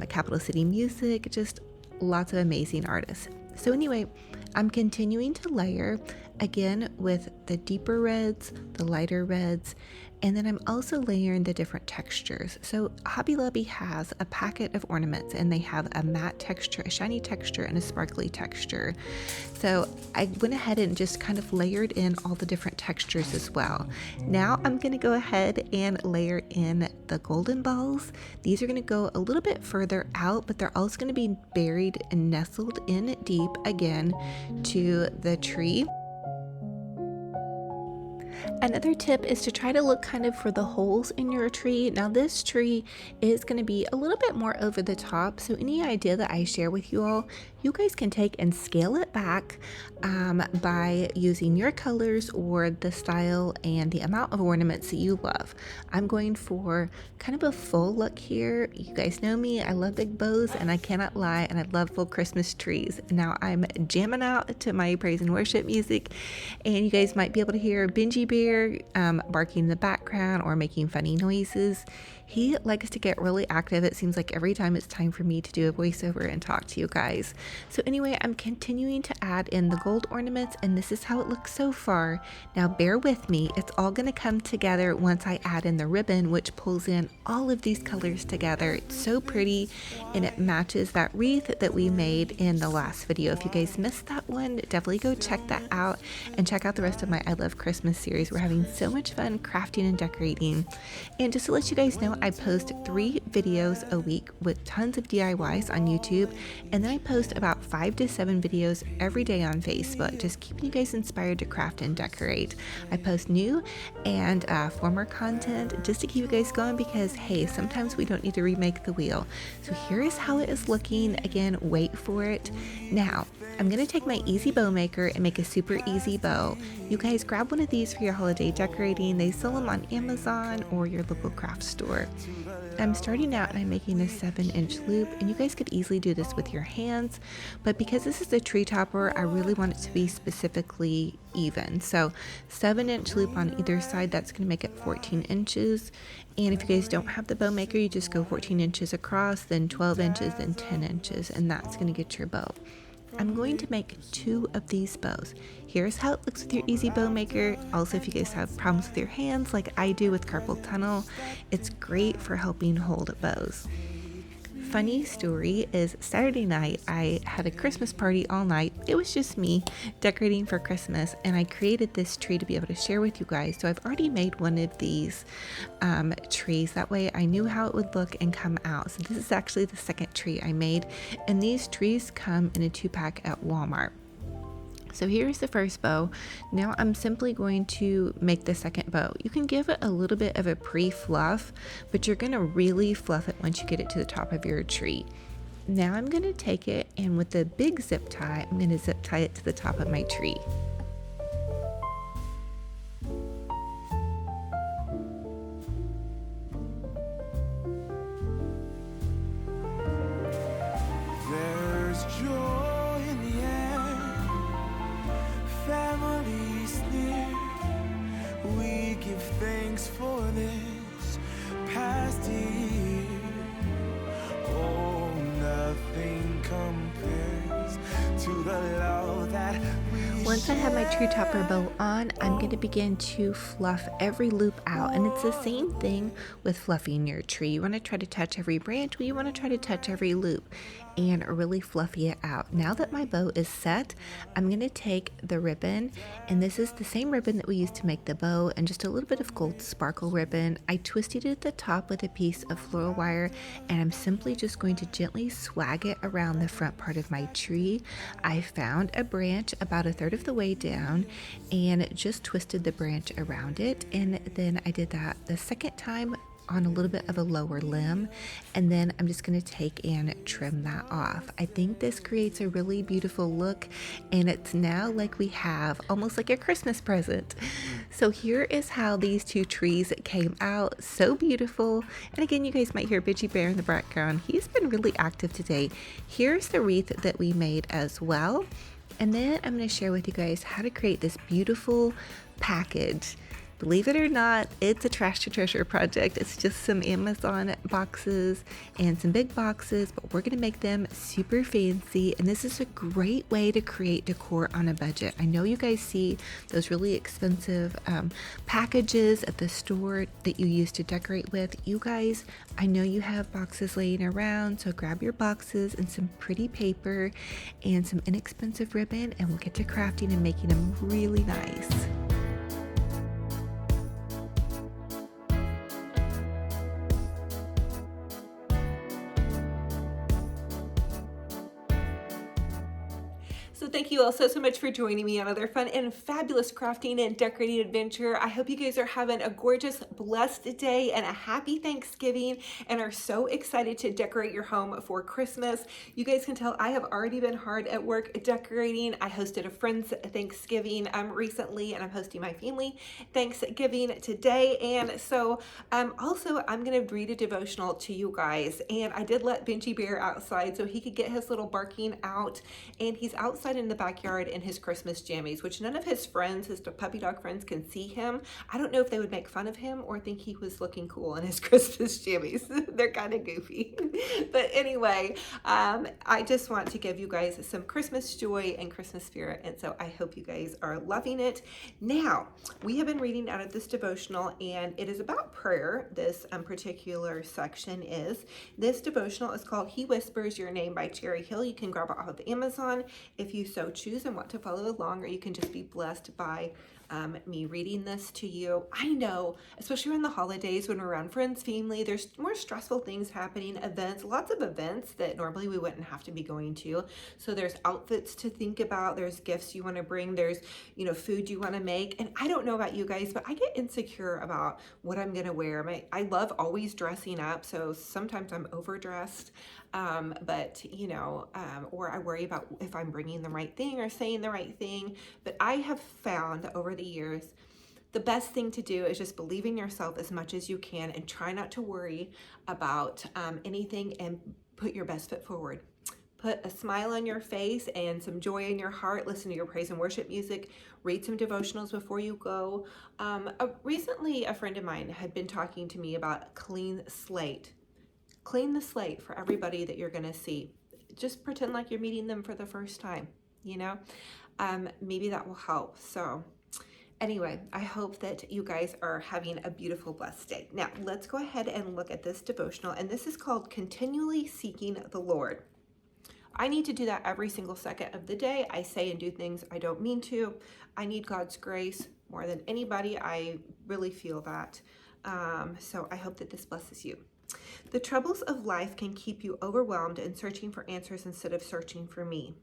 Capital City Music, just lots of amazing artists. So anyway, I'm continuing to layer again with the deeper reds, the lighter reds, And then I'm also layering the different textures. So Hobby Lobby has a packet of ornaments, and they have a matte texture, a shiny texture, and a sparkly texture. So I went ahead and just kind of layered in all the different textures as well. Now I'm going to go ahead and layer in the golden balls. These are going to go a little bit further out, but they're also going to be buried and nestled in deep again to the tree. Another tip is to try to look kind of for the holes in your tree. Now this tree is going to be a little bit more over the top, so any idea that I share with you all, you guys can take and scale it back by using your colors or the style and the amount of ornaments that you love. I'm going for kind of a full look here. You guys know me, I love big bows, and I cannot lie, and I love full Christmas trees. Now I'm jamming out to my praise and worship music, and you guys might be able to hear Benji Bear barking in the background or making funny noises. He likes to get really active, it seems like, every time it's time for me to do a voiceover and talk to you guys. So anyway, I'm continuing to add in the gold ornaments, and this is how it looks so far. Now bear with me, it's all going to come together once I add in the ribbon, which pulls in all of these colors together. It's so pretty, and it matches that wreath that we made in the last video. If you guys missed that one, definitely go check that out, and check out the rest of my I Love Christmas series. We're having so much fun crafting and decorating. And just to let you guys know, I post 3 videos a week with tons of DIYs on YouTube, and then I post about 5 to 7 videos every day on Facebook, just keeping you guys inspired to craft and decorate. I post new and former content just to keep you guys going, because hey, sometimes we don't need to remake the wheel. So here is how it is looking. Again, wait for it. Now I'm going to take my easy bow maker and make a super easy bow. You guys grab one of these for your holiday decorating. They sell them on Amazon or your local craft store. I'm starting out and I'm making a 7-inch loop, and you guys could easily do this with your hands, but because this is a tree topper, I really want it to be specifically even. So 7-inch loop on either side, that's going to make it 14 inches. And if you guys don't have the bow maker, you just go 14 inches across, then 12 inches, then 10 inches, and that's going to get your bow. I'm going to make 2 of these bows. Here's how it looks with your easy bow maker. Also, if you guys have problems with your hands like I do with carpal tunnel, it's great for helping hold bows. Funny story is Saturday night I had a Christmas party all night. It was just me decorating for Christmas, and I created this tree to be able to share with you guys. So I've already made one of these trees. That way I knew how it would look and come out. So this is actually the second tree I made, and these trees come in a 2-pack at Walmart. So here's the first bow. Now I'm simply going to make the second bow. You can give it a little bit of a pre-fluff, but you're going to really fluff it once you get it to the top of your tree. Now I'm going to take it, and with the big zip tie, I'm going to zip tie it to the top of my tree. There's joy in the air, families near. We give thanks for this past year. Oh, nothing compares to the love that we Once I have my tree topper bow on, I'm going to begin to fluff every loop out, and it's the same thing with fluffing your tree. You want to try to touch every branch, but you want to try to touch every loop and really fluffy it out. Now that my bow is set, I'm going to take the ribbon, and this is the same ribbon that we used to make the bow, and just a little bit of gold sparkle ribbon. I twisted it at the top with a piece of floral wire, and I'm simply just going to gently swag it around the front part of my tree. I found a branch about a third of the way down and just twisted the branch around it, and then I did that the second time on a little bit of a lower limb, and then I'm just going to take and trim that off. I think this creates a really beautiful look, and it's now like we have almost like a Christmas present. So here is how these 2 trees came out. So beautiful. And again, you guys might hear Bitchy Bear in the background. He's been really active today. Here's the wreath that we made as well. And then I'm going to share with you guys how to create this beautiful package. Believe it or not, it's a trash to treasure project. It's just some Amazon boxes and some big boxes, but we're gonna make them super fancy. And this is a great way to create decor on a budget. I know you guys see those really expensive packages at the store that you use to decorate with. You guys, I know you have boxes laying around, so grab your boxes and some pretty paper and some inexpensive ribbon, and we'll get to crafting and making them really nice. So thank you all so much for joining me on another fun and fabulous crafting and decorating adventure. I hope you guys are having a gorgeous, blessed day and a happy Thanksgiving and are so excited to decorate your home for Christmas. You guys can tell I have already been hard at work decorating. I hosted a friend's Thanksgiving recently, and I'm hosting my family Thanksgiving today. And so also I'm going to read a devotional to you guys. And I did let Benji Bear outside so he could get his little barking out, and he's outside in the backyard in his Christmas jammies, which none of his friends, his puppy dog friends, can see him. I don't know if they would make fun of him or think he was looking cool in his Christmas jammies. They're kind of goofy. But anyway, I just want to give you guys some Christmas joy and Christmas spirit, and so I hope you guys are loving it. Now, we have been reading out of this devotional, and it is about prayer. This particular section is. This devotional is called He Whispers Your Name by Cherry Hill. You can grab it off of Amazon if you so choose and want to follow along, or you can just be blessed by me reading this to you. I know, especially around the holidays when we're around friends, family, there's more stressful things happening, events, lots of events that normally we wouldn't have to be going to. So there's outfits to think about, there's gifts you want to bring, there's, food you want to make. And I don't know about you guys, but I get insecure about what I'm going to wear. I love always dressing up, so sometimes I'm overdressed. Or I worry about if I'm bringing the right thing or saying the right thing. But I have found that over the years, the best thing to do is just believe in yourself as much as you can and try not to worry about anything, and put your best foot forward. Put a smile on your face and some joy in your heart. Listen to your praise and worship music. Read some devotionals before you go. Recently, a friend of mine had been talking to me about a clean slate. Clean the slate for everybody that you're going to see. Just pretend like you're meeting them for the first time, maybe that will help. So anyway, I hope that you guys are having a beautiful, blessed day. Now, let's go ahead and look at this devotional, and this is called Continually Seeking the Lord. I need to do that every single second of the day. I say and do things I don't mean to. I need God's grace more than anybody. I really feel that. So I hope that this blesses you. The troubles of life can keep you overwhelmed and searching for answers instead of searching for me.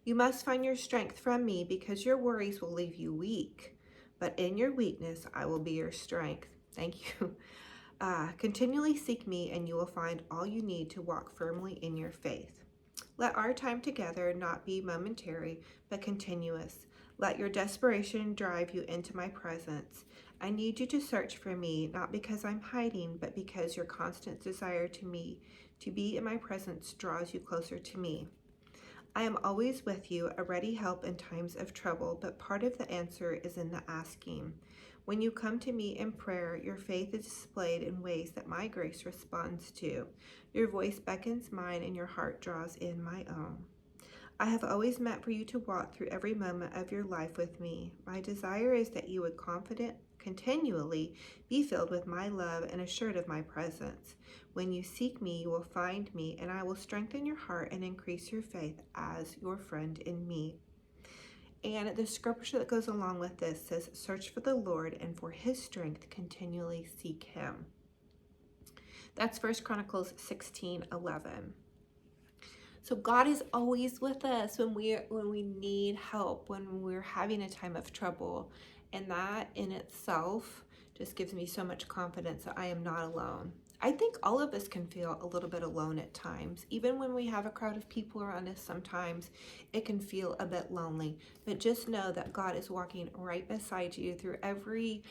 You must find your strength from me, because your worries will leave you weak. But in your weakness, I will be your strength. Thank you. Continually seek me, and you will find all you need to walk firmly in your faith. Let our time together not be momentary, but continuous. Let your desperation drive you into my presence. I need you to search for me, not because I'm hiding, but because your constant desire to be in my presence draws you closer to me. I am always with you, a ready help in times of trouble, but part of the answer is in the asking. When you come to me in prayer, your faith is displayed in ways that my grace responds to. Your voice beckons mine, and your heart draws in my own. I have always meant for you to walk through every moment of your life with me. My desire is that you would continually be filled with my love and assured of my presence. When you seek me, you will find me, and I will strengthen your heart and increase your faith as your friend in me. And the scripture that goes along with this says, search for the Lord, and for his strength continually seek him. That's 1 Chronicles 16:11. So God is always with us when we need help, when we're having a time of trouble. And that in itself just gives me so much confidence that I am not alone. I think all of us can feel a little bit alone at times. Even when we have a crowd of people around us, sometimes it can feel a bit lonely. But just know that God is walking right beside you through every,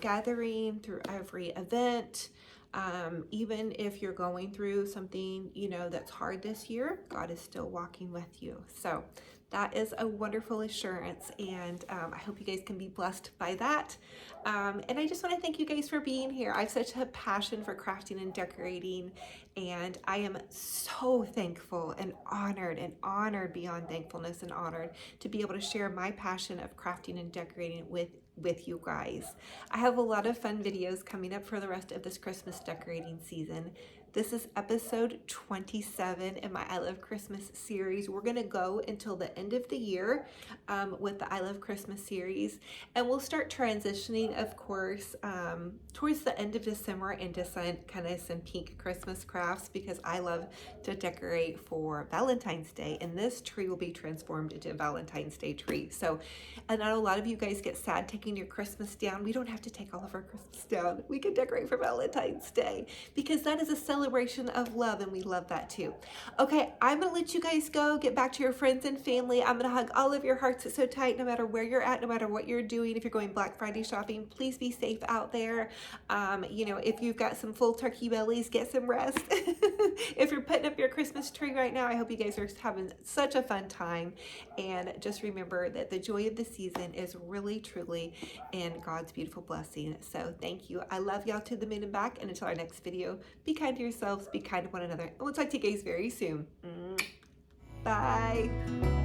gathering, through every event. Even if you're going through something, that's hard this year, God is still walking with you. So that is a wonderful assurance, and I hope you guys can be blessed by that. And I just want to thank you guys for being here. I have such a passion for crafting and decorating, and I am so thankful and honored beyond thankfulness and honored to be able to share my passion of crafting and decorating with you guys. I have a lot of fun videos coming up for the rest of this Christmas decorating season. This is episode 27 in my I Love Christmas series. We're going to go until the end of the year with the I Love Christmas series. And we'll start transitioning, of course, towards the end of December into some pink Christmas crafts, because I love to decorate for Valentine's Day. And this tree will be transformed into a Valentine's Day tree. So I know a lot of you guys get sad taking your Christmas down. We don't have to take all of our Christmas down. We can decorate for Valentine's Day, because that is a celebration of love, and we love that too. Okay, I'm gonna let you guys go, get back to your friends and family. I'm gonna hug all of your hearts so tight, no matter where you're at, no matter what you're doing. If you're going Black Friday shopping, please be safe out there. If you've got some full turkey bellies, get some rest. If you're putting up your Christmas tree right now, I hope you guys are having such a fun time. And just remember that the joy of the season is really, truly in God's beautiful blessing. So thank you. I love y'all to the moon and back. And until our next video, be kind to yourselves, be kind to one another. And we'll talk to you guys very soon. Bye.